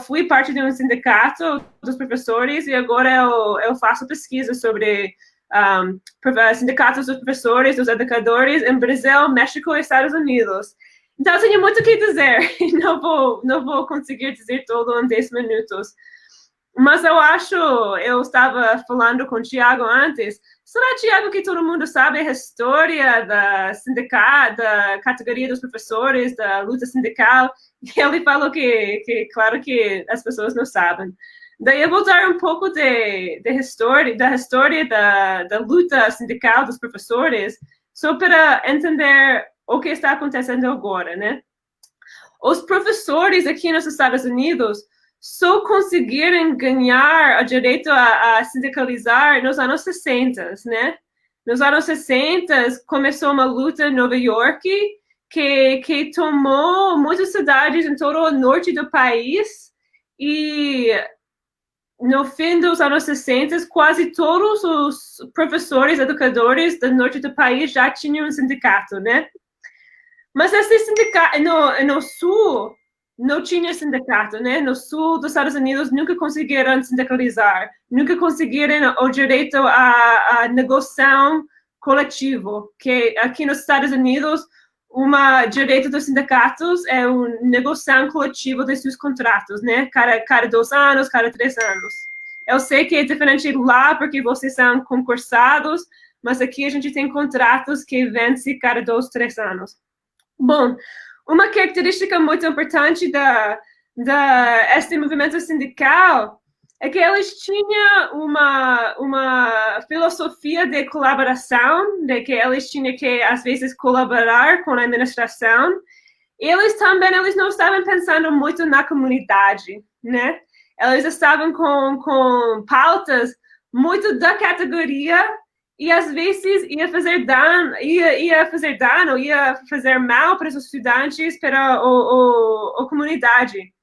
fui parte de um sindicato dos professores e agora eu faço pesquisa sobre sindicatos dos professores, dos educadores em Brasil, México e Estados Unidos. Então, eu tenho muito o que dizer e não vou conseguir dizer tudo em 10 minutos. Mas eu estava falando com o Tiago antes. Será, Tiago, que todo mundo sabe a história da categoria dos professores, da luta sindical? E ele falou que claro que as pessoas não sabem. Daí eu vou dar um pouco da história da luta sindical dos professores, só para entender o que está acontecendo agora, né? Os professores aqui nos Estados Unidos só conseguiram ganhar o direito a sindicalizar nos anos 60, né? Nos anos 60, começou uma luta em Nova York que tomou muitas cidades em todo o norte do país e no fim dos anos 60, quase todos os professores, educadores do norte do país já tinham um sindicato, né? Mas esse sindicato, no sul, não tinha sindicato, né? No sul dos Estados Unidos nunca conseguiram sindicalizar, nunca conseguiram o direito à negociação coletivo, que aqui nos Estados Unidos direito dos sindicatos é uma negociação coletiva de seus contratos, né? Cada 2 anos, cada 3 anos. Eu sei que é diferente lá porque vocês são concursados, mas aqui a gente tem contratos que vencem cada 2, 3 anos. Bom, uma característica muito importante deste movimento sindical é que eles tinham uma filosofia de colaboração, de que eles tinham que, às vezes, colaborar com a administração. E eles não estavam pensando muito na comunidade, né? Eles estavam com pautas muito da categoria e às vezes ia fazer dano, ia fazer mal para os estudantes, para a comunidade.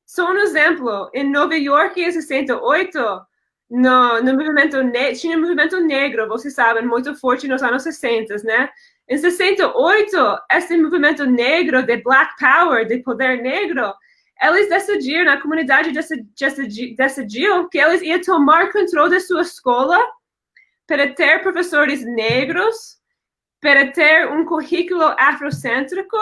Só um exemplo, em Nova York, em 68, no movimento tinha um movimento negro, vocês sabem, muito forte nos anos 60, né? Em 68, esse movimento negro de Black Power, de poder negro, eles decidiram, a comunidade decidiu que eles iam tomar controle da sua escola para ter professores negros, para ter um currículo afrocêntrico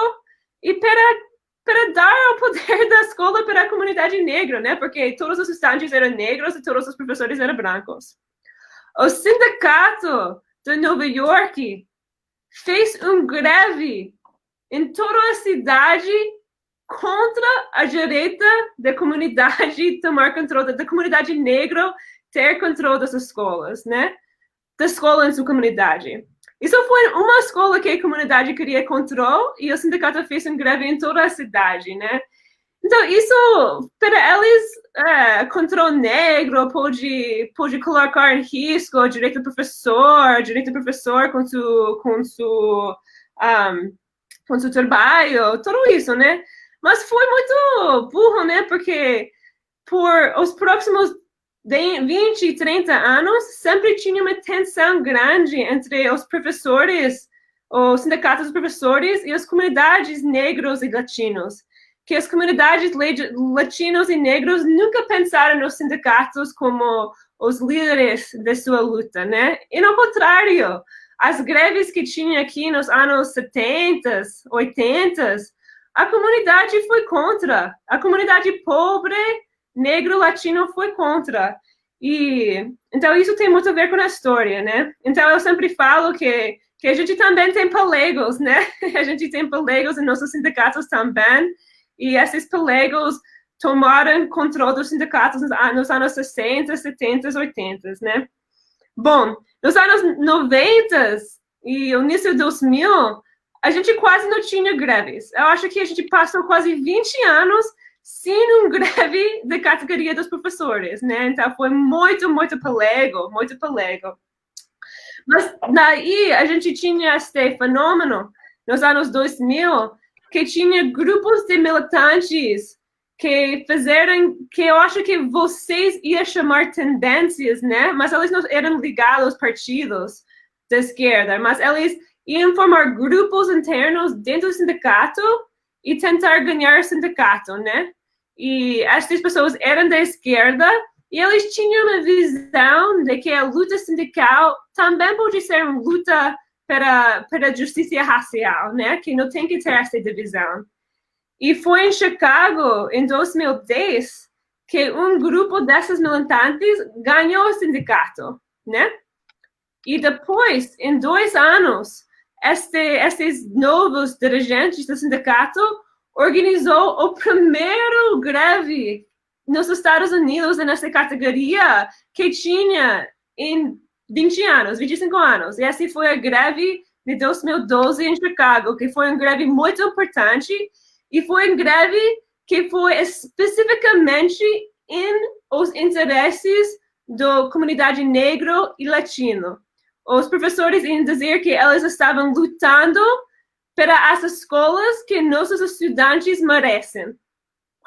e para dar o poder da escola para a comunidade negra, né? Porque todos os estudantes eram negros e todos os professores eram brancos. O sindicato de Nova York fez um greve em toda a cidade contra a direita da comunidade tomar controle, da comunidade negra ter controle das escolas, né? Da escola em sua comunidade. Isso foi uma escola que a comunidade queria controle e o sindicato fez um greve em toda a cidade, né? Então, isso, para eles, controle negro pode colocar em risco o direito do professor com seu trabalho, tudo isso, né? Mas foi muito burro, né? Porque por os próximos 20 e 30 anos, sempre tinha uma tensão grande entre os professores, os sindicatos dos professores e as comunidades negros e latinos. Que as comunidades latinos e negros nunca pensaram nos sindicatos como os líderes de sua luta, né? E no contrário, as greves que tinha aqui nos anos 70, 80, a comunidade foi contra. A comunidade pobre, negro, latino foi contra. E então isso tem muito a ver com a história, né? Então eu sempre falo que a gente também tem pelegos, né? A gente tem pelegos em nossos sindicatos também. E esses pelegos tomaram controle dos sindicatos nos anos 60, 70, 80, né? Bom, nos anos 90 e o início de 2000, a gente quase não tinha greves. Eu acho que a gente passou quase 20 anos sem greve de categoria dos professores, né? Então, foi muito pelego. Mas daí, a gente tinha este fenômeno, nos anos 2000, que tinha grupos de militantes que fizeram, que eu acho que vocês iam chamar tendências, né? Mas eles não eram ligados aos partidos da esquerda, mas eles iam formar grupos internos dentro do sindicato e tentar ganhar o sindicato, né? E essas pessoas eram da esquerda e eles tinham uma visão de que a luta sindical também pode ser uma luta para a justiça racial, né? Que não tem que ter essa divisão. E foi em Chicago, em 2010, que um grupo dessas militantes ganhou o sindicato, né? E depois, em 2 anos, esses novos dirigentes do sindicato organizou o primeiro greve nos Estados Unidos nessa categoria que tinha em 25 anos. E essa foi a greve de 2012 em Chicago, que foi uma greve muito importante e foi uma greve que foi especificamente em os interesses da comunidade negra e latino. Os professores iam dizer que eles estavam lutando para as escolas que nossos estudantes merecem.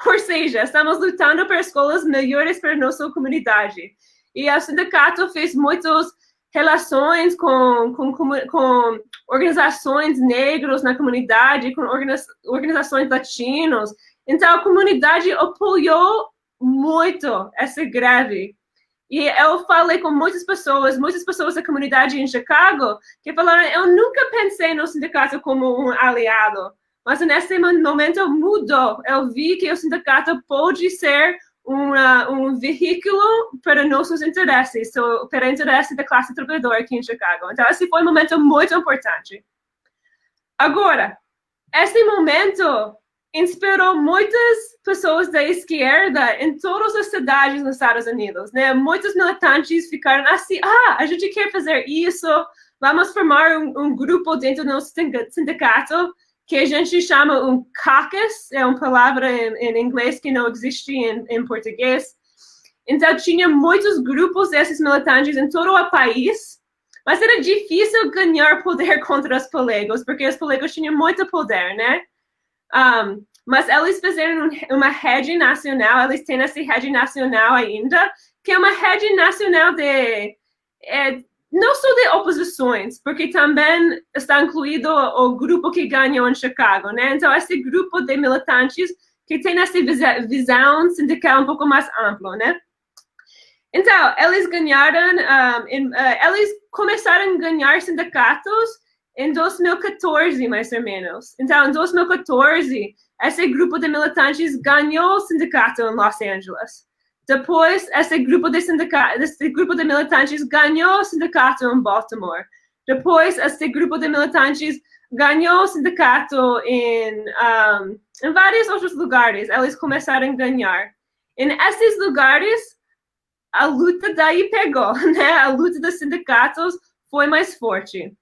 Ou seja, estamos lutando por escolas melhores para nossa comunidade. E o sindicato fez muitas relações com organizações negras na comunidade, com organizações latinas. Então, a comunidade apoiou muito essa greve. E eu falei com muitas pessoas da comunidade em Chicago, que falaram, eu nunca pensei no sindicato como um aliado, mas nesse momento mudou. Eu vi que o sindicato pode ser um veículo para nossos interesses, para o interesse da classe trabalhadora aqui em Chicago. Então, esse foi um momento muito importante. Agora, esse momento inspirou muitas pessoas da esquerda em todas as cidades nos Estados Unidos, né? Muitos militantes ficaram assim, a gente quer fazer isso, vamos formar um grupo dentro do nosso sindicato, que a gente chama um caucus, é uma palavra em inglês que não existe em português. Então, tinha muitos grupos desses militantes em todo o país, Mas era difícil ganhar poder contra os polegos, porque os polegos tinham muito poder, né? Mas eles fizeram uma rede nacional, eles têm essa rede nacional ainda, que é uma rede nacional não só de oposições, porque também está incluído o grupo que ganhou em Chicago, né? Então, esse grupo de militantes que tem essa visão sindical um pouco mais ampla, né? Então, eles ganharam, eles começaram a ganhar sindicatos em 2014, mais ou menos. Então, em 2014, esse grupo de militantes ganhou o sindicato em Los Angeles. Depois, esse grupo de militantes ganhou o sindicato em Baltimore. Depois, esse grupo de militantes ganhou o sindicato em vários outros lugares. Eles começaram a ganhar. Em esses lugares, a luta daí pegou, né? A luta dos sindicatos foi mais forte.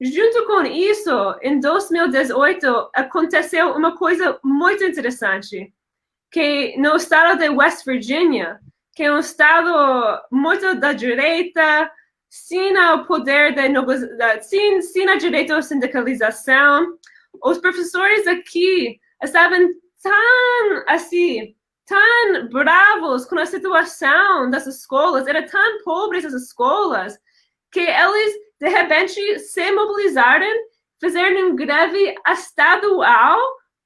Junto com isso, em 2018, aconteceu uma coisa muito interessante, que no estado de West Virginia, que é um estado muito da direita, sem o poder sem a direito à sindicalização, os professores aqui estavam tão bravos com a situação das escolas, eram tão pobres as escolas, que eles, de repente, se mobilizaram, fizeram uma greve estadual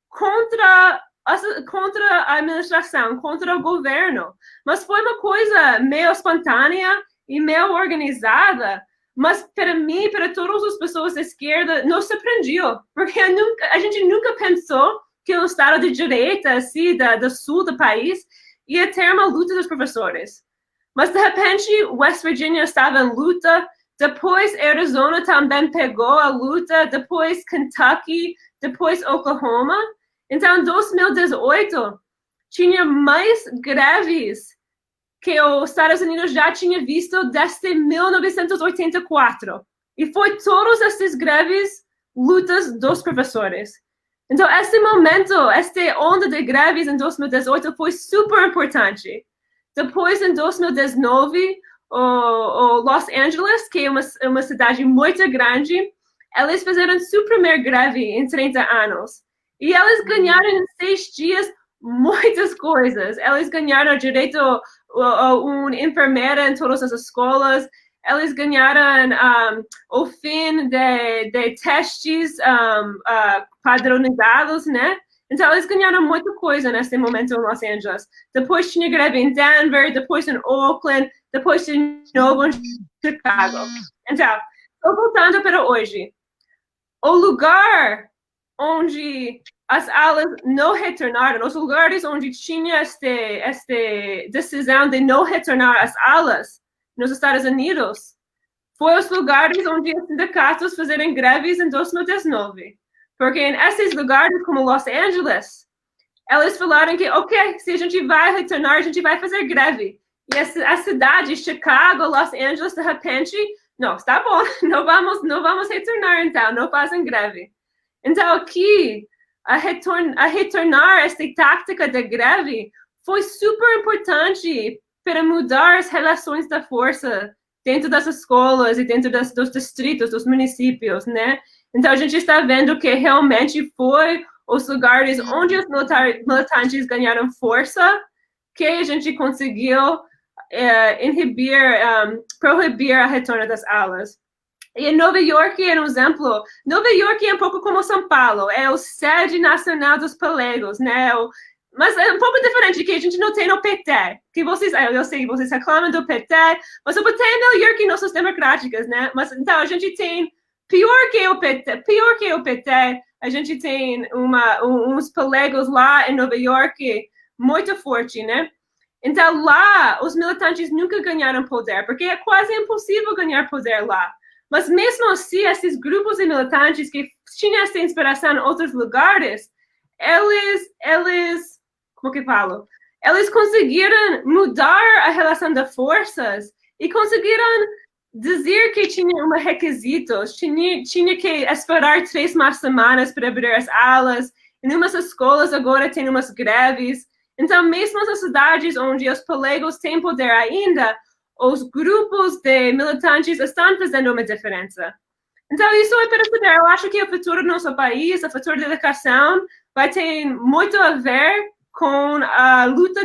contra a administração, contra o governo. Mas foi uma coisa meio espontânea e meio organizada, mas para mim, para todas as pessoas da esquerda, não surpreendeu, porque a gente nunca pensou que um estado de direita, assim, do sul do país, ia ter uma luta dos professores. Mas, de repente, West Virginia estava em luta, depois Arizona também pegou a luta, depois Kentucky, depois Oklahoma. Então, em 2018, tinha mais greves que os Estados Unidos já tinha visto desde 1984. E foi todas essas greves, lutas dos professores. Então, esse momento, esta onda de greves em 2018 foi super importante. Depois, em 2019, o Los Angeles, que é uma cidade muito grande, eles fizeram sua primeira greve em 30 anos. E eles ganharam em 6 dias muitas coisas. Eles ganharam direito a uma enfermeira em todas as escolas. Eles ganharam o fim de testes padronizados, né? Então, eles ganharam muita coisa nesse momento em Los Angeles. Depois tinha greve em Denver, depois em Oakland, depois de novo em Chicago. Então, estou voltando para hoje. O lugar onde as aulas não retornaram, os lugares onde tinha esta decisão de não retornar às aulas nos Estados Unidos, foi os lugares onde os sindicatos fizeram greves em 2019. Porque em esses lugares, como Los Angeles, eles falaram que, ok, se a gente vai retornar, a gente vai fazer greve. E a cidade, Chicago, Los Angeles, de repente, não, está bom, não vamos retornar, então, não fazem greve. Então, aqui, a retornar esta tática de greve foi super importante para mudar as relações da força dentro das escolas e dentro dos distritos, dos municípios, né? Então, a gente está vendo que realmente foi os lugares onde os militantes ganharam força que a gente conseguiu proibir a retorno das aulas. E Nova York é um exemplo. Nova York é um pouco como São Paulo, é o sede nacional dos polegos, né? Mas é um pouco diferente, que a gente não tem no PT. Que eu sei que vocês reclamam do PT, mas o PT em Nova York não são democráticas, né? Mas então a gente tem pior que o PT, a gente tem uns polegos lá em Nova York muito forte, né? Então lá os militantes nunca ganharam poder, porque é quase impossível ganhar poder lá. Mas mesmo assim, esses grupos de militantes que tinham essa inspiração em outros lugares, eles como que falo? Eles conseguiram mudar a relação de forças e conseguiram dizer que tinha requisitos, tinha que esperar 3 mais semanas para abrir as aulas. Em umas escolas agora tem umas greves. Então, mesmo nas cidades onde os polegos têm poder ainda, os grupos de militantes estão fazendo uma diferença. Então, isso é para saber. Eu acho que o futuro do nosso país, o futuro da educação, vai ter muito a ver com a luta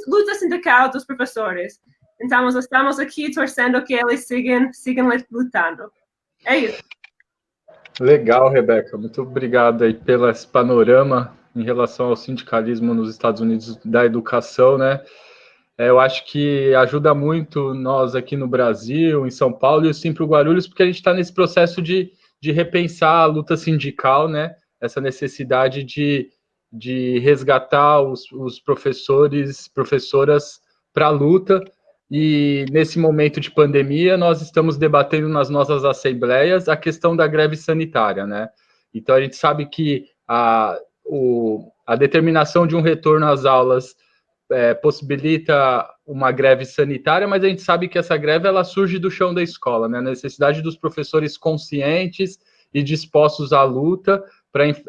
luta sindical dos professores. Então, nós estamos aqui torcendo que eles sigam lutando. É isso. Legal, Rebeca. Muito obrigado aí pelo esse panorama em relação ao sindicalismo nos Estados Unidos da educação, né? Eu acho que ajuda muito nós aqui no Brasil, em São Paulo, e o Simpro Guarulhos, porque a gente está nesse processo de repensar a luta sindical, né? Essa necessidade de resgatar os professores, professoras para a luta. E nesse momento de pandemia, nós estamos debatendo nas nossas assembleias a questão da greve sanitária, né? Então, a gente sabe que a determinação de um retorno às aulas possibilita uma greve sanitária, mas a gente sabe que essa greve ela surge do chão da escola, né? A necessidade dos professores conscientes e dispostos à luta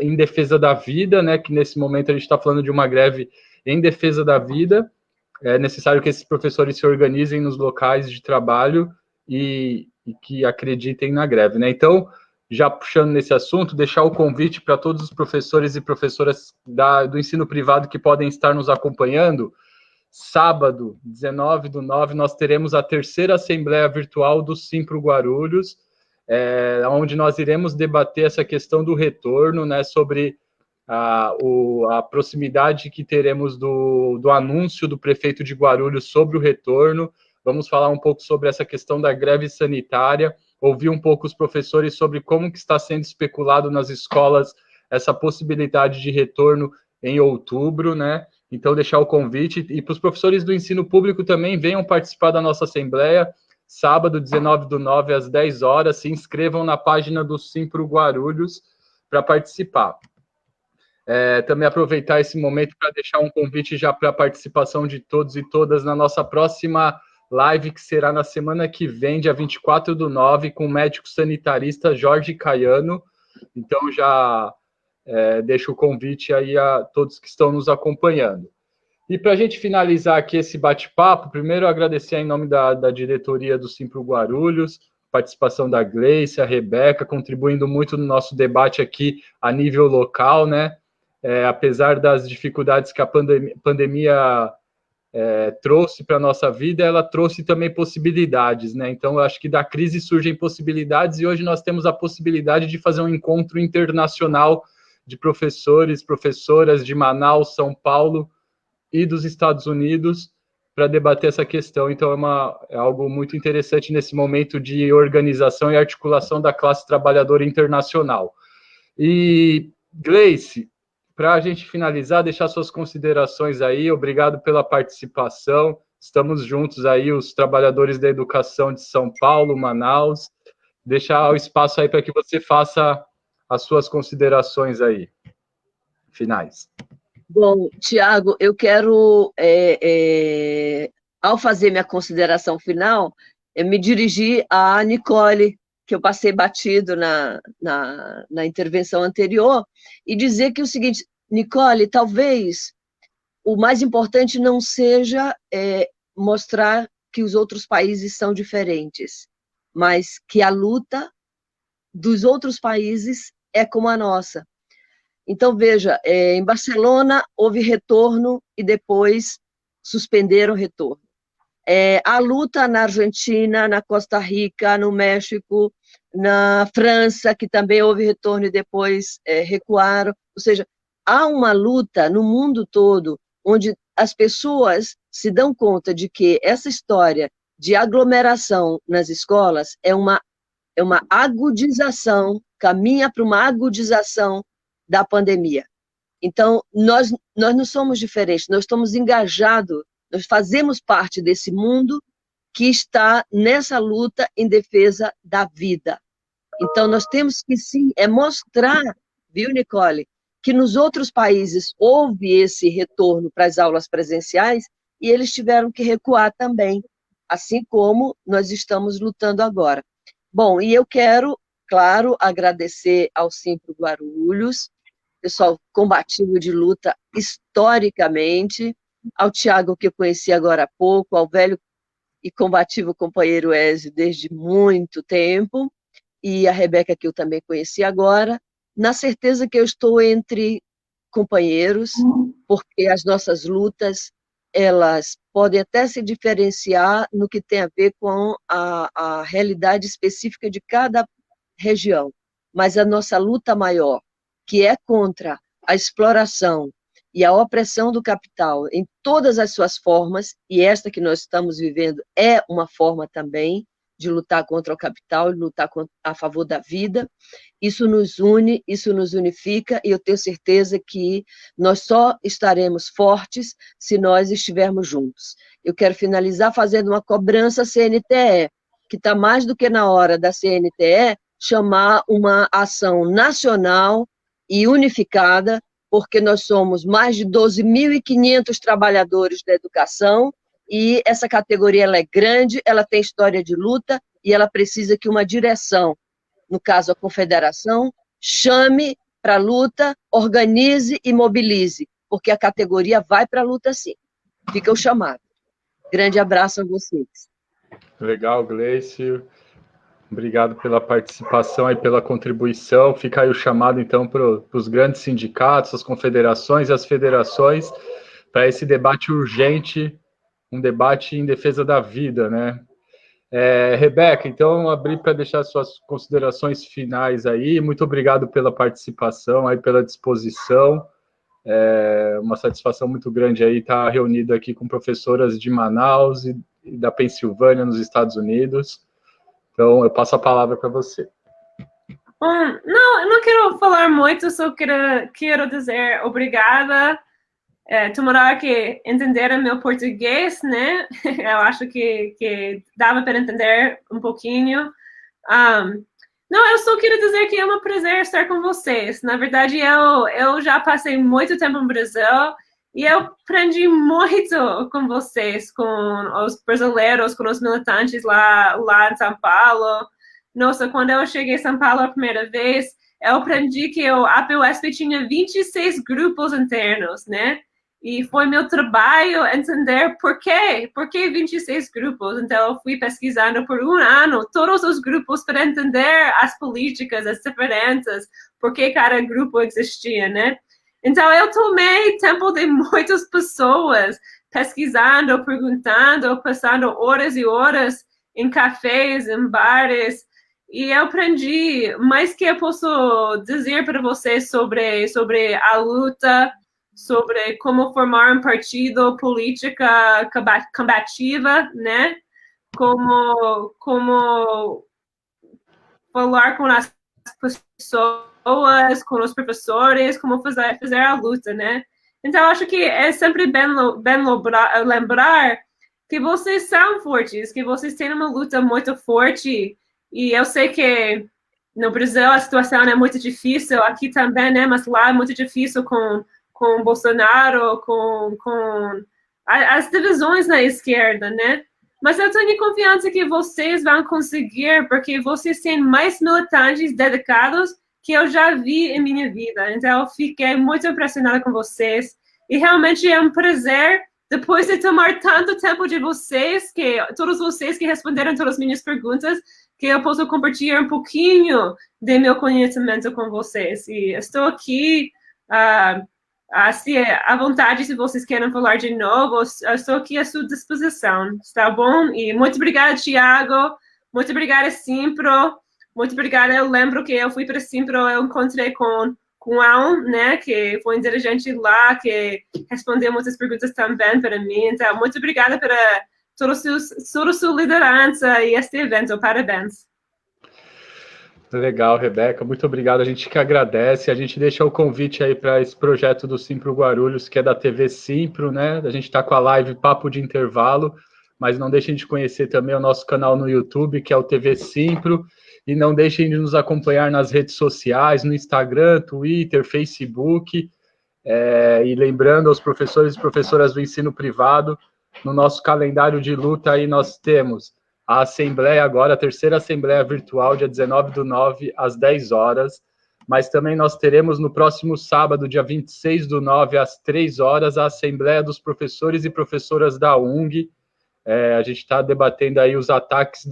em defesa da vida, né? Que nesse momento a gente está falando de uma greve em defesa da vida. É necessário que esses professores se organizem nos locais de trabalho e que acreditem na greve, né? Então, já puxando nesse assunto, deixar o convite para todos os professores e professoras do ensino privado que podem estar nos acompanhando. Sábado, 19/9, nós teremos a terceira Assembleia Virtual do Simpro Guarulhos, onde nós iremos debater essa questão do retorno, né, sobre a proximidade que teremos do anúncio do prefeito de Guarulhos sobre o retorno. Vamos falar um pouco sobre essa questão da greve sanitária, ouvir um pouco os professores sobre como que está sendo especulado nas escolas essa possibilidade de retorno em outubro, né? Então, deixar o convite. E para os professores do ensino público também, venham participar da nossa assembleia, sábado, 19/9, às 10 horas, se inscrevam na página do Simpro Guarulhos para participar. Também aproveitar esse momento para deixar um convite já para a participação de todos e todas na nossa próxima live, que será na semana que vem, dia 24/9, com o médico sanitarista Jorge Caiano. Então, já deixo o convite aí a todos que estão nos acompanhando. E para a gente finalizar aqui esse bate-papo, primeiro agradecer em nome da diretoria do Simpro Guarulhos, participação da Gleice, a Rebeca, contribuindo muito no nosso debate aqui a nível local, né? Apesar das dificuldades que a pandemia trouxe para a nossa vida, ela trouxe também possibilidades, né? Então, eu acho que da crise surgem possibilidades e hoje nós temos a possibilidade de fazer um encontro internacional de professores, professoras de Manaus, São Paulo e dos Estados Unidos para debater essa questão. Então, é algo muito interessante nesse momento de organização e articulação da classe trabalhadora internacional. E, Gleice, para a gente finalizar, deixar suas considerações aí, obrigado pela participação, estamos juntos aí, os trabalhadores da educação de São Paulo, Manaus, deixar o espaço aí para que você faça as suas considerações aí, finais. Bom, Tiago, eu quero, ao fazer minha consideração final, me dirigir à Nicole, que eu passei batido na intervenção anterior, e dizer que é o seguinte, Nicole, talvez o mais importante não seja mostrar que os outros países são diferentes, mas que a luta dos outros países é como a nossa. Então, veja, em Barcelona houve retorno e depois suspenderam o retorno. A luta na Argentina, na Costa Rica, no México, na França, que também houve retorno e depois recuaram. Ou seja, há uma luta no mundo todo onde as pessoas se dão conta de que essa história de aglomeração nas escolas é uma agudização, caminha para uma agudização da pandemia. Então, nós não somos diferentes, nós estamos engajados, nós fazemos parte desse mundo que está nessa luta em defesa da vida. Então, nós temos que, sim, mostrar, viu, Nicole, que nos outros países houve esse retorno para as aulas presenciais e eles tiveram que recuar também, assim como nós estamos lutando agora. Bom, e eu quero, claro, agradecer ao Simpro Guarulhos, pessoal combativo de luta historicamente, ao Tiago, que eu conheci agora há pouco, ao velho e combativo companheiro Ézio desde muito tempo, e a Rebeca, que eu também conheci agora, na certeza que eu estou entre companheiros, porque as nossas lutas, elas podem até se diferenciar no que tem a ver com a realidade específica de cada região, mas a nossa luta maior, que é contra a exploração e a opressão do capital em todas as suas formas, e esta que nós estamos vivendo é uma forma também de lutar contra o capital, de lutar a favor da vida. Isso nos une, isso nos unifica, e eu tenho certeza que nós só estaremos fortes se nós estivermos juntos. Eu quero finalizar fazendo uma cobrança à CNTE, que está mais do que na hora da CNTE chamar uma ação nacional e unificada, porque nós somos mais de 12.500 trabalhadores da educação, e essa categoria ela é grande, ela tem história de luta, e ela precisa que uma direção, no caso a confederação, chame para a luta, organize e mobilize, porque a categoria vai para a luta sim. Fica o chamado. Grande abraço a vocês. Legal, Gleice. Obrigado pela participação e pela contribuição. Fica aí o chamado, então, para os grandes sindicatos, as confederações e as federações, para esse debate urgente, um debate em defesa da vida, né? Rebeca, então, abri para deixar suas considerações finais aí. Muito obrigado pela participação, aí pela disposição. É uma satisfação muito grande aí estar reunido aqui com professoras de Manaus e da Pensilvânia, nos Estados Unidos. Então, eu passo a palavra para você. Não, eu não quero falar muito, só quero dizer obrigada. Tomara que entenderam meu português, né? Eu acho que dava para entender um pouquinho. Não, eu só quero dizer que é um prazer estar com vocês. Na verdade, eu já passei muito tempo no Brasil e eu aprendi muito com vocês, com os brasileiros, com os militantes lá em São Paulo. Nossa, quando eu cheguei em São Paulo a primeira vez, eu aprendi que o APUSP tinha 26 grupos internos, né? E foi meu trabalho entender por que 26 grupos. Então, eu fui pesquisando por um ano todos os grupos para entender as políticas, as diferenças, por que cada grupo existia, né? Então, eu tomei tempo de muitas pessoas pesquisando, perguntando, passando horas e horas em cafés, em bares, e eu aprendi mais que eu posso dizer para vocês sobre a luta, sobre como formar um partido política combativa, né? Como falar com as pessoas, com os professores, como fazer a luta, né? Então, acho que é sempre bem lembrar que vocês são fortes, que vocês têm uma luta muito forte, e eu sei que no Brasil a situação é muito difícil, aqui também, né? Mas lá é muito difícil com Bolsonaro, com as divisões na esquerda, né? Mas eu tenho confiança que vocês vão conseguir, porque vocês têm mais militantes dedicados que eu já vi em minha vida. Então, eu fiquei muito impressionada com vocês. E realmente é um prazer, depois de tomar tanto tempo de vocês, todos vocês que responderam todas as minhas perguntas, que eu posso compartilhar um pouquinho de meu conhecimento com vocês. E estou aqui assim, à vontade, se vocês querem falar de novo, eu estou aqui à sua disposição, tá bom? E muito obrigada, Tiago, muito obrigada, Simpro, muito obrigada. Eu lembro que eu fui para Simpro, eu encontrei com Al, né, que foi um dirigente lá, que respondeu muitas perguntas também para mim. Então, muito obrigada por toda a sua liderança e este evento. Parabéns. Legal, Rebeca, muito obrigado, a gente que agradece, a gente deixa o convite aí para esse projeto do Simpro Guarulhos, que é da TV Simpro, né, a gente está com a live Papo de Intervalo, mas não deixem de conhecer também o nosso canal no YouTube, que é o TV Simpro, e não deixem de nos acompanhar nas redes sociais, no Instagram, Twitter, Facebook, e lembrando aos professores e professoras do ensino privado, no nosso calendário de luta aí nós temos a Assembleia agora, a terceira Assembleia Virtual, dia 19/9, às 10 horas, mas também nós teremos no próximo sábado, dia 26/9, às 3 horas, a Assembleia dos Professores e Professoras da UNG, a gente está debatendo aí os ataques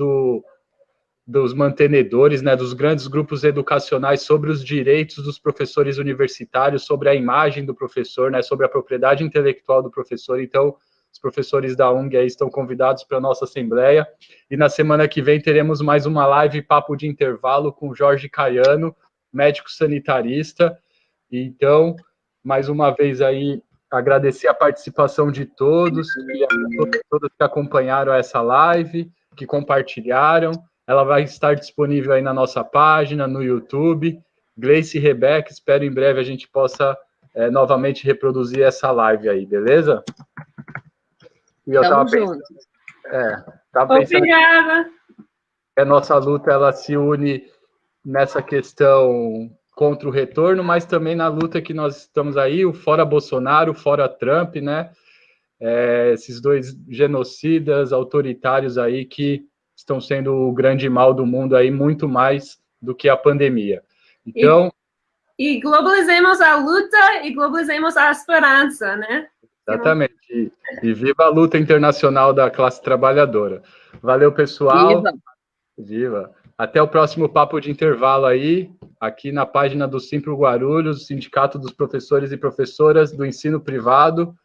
dos mantenedores, né, dos grandes grupos educacionais sobre os direitos dos professores universitários, sobre a imagem do professor, né, sobre a propriedade intelectual do professor. Então, os professores da UNG aí estão convidados para a nossa assembleia, e na semana que vem teremos mais uma live Papo de Intervalo com Jorge Caiano, médico sanitarista. Então, mais uma vez aí, agradecer a participação de todos, e a todos que acompanharam essa live, que compartilharam. Ela vai estar disponível aí na nossa página, no YouTube. Gleice e Rebeca, espero em breve a gente possa novamente reproduzir essa live aí, beleza? E eu Tamo junto. Tava pensando Obrigada. que a nossa luta ela se une nessa questão contra o retorno, mas também na luta que nós estamos aí, o fora Bolsonaro, o fora Trump, né? Esses dois genocidas autoritários aí que estão sendo o grande mal do mundo aí, muito mais do que a pandemia. Então... E globalizemos a luta e globalizemos a esperança, né? Exatamente. E viva a luta internacional da classe trabalhadora. Valeu, pessoal. Viva. Viva. Até o próximo Papo de Intervalo aí, aqui na página do Simpro Guarulhos, Sindicato dos Professores e Professoras do Ensino Privado.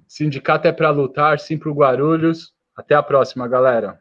Sindicato é para lutar, Simpro Guarulhos. Até a próxima, galera.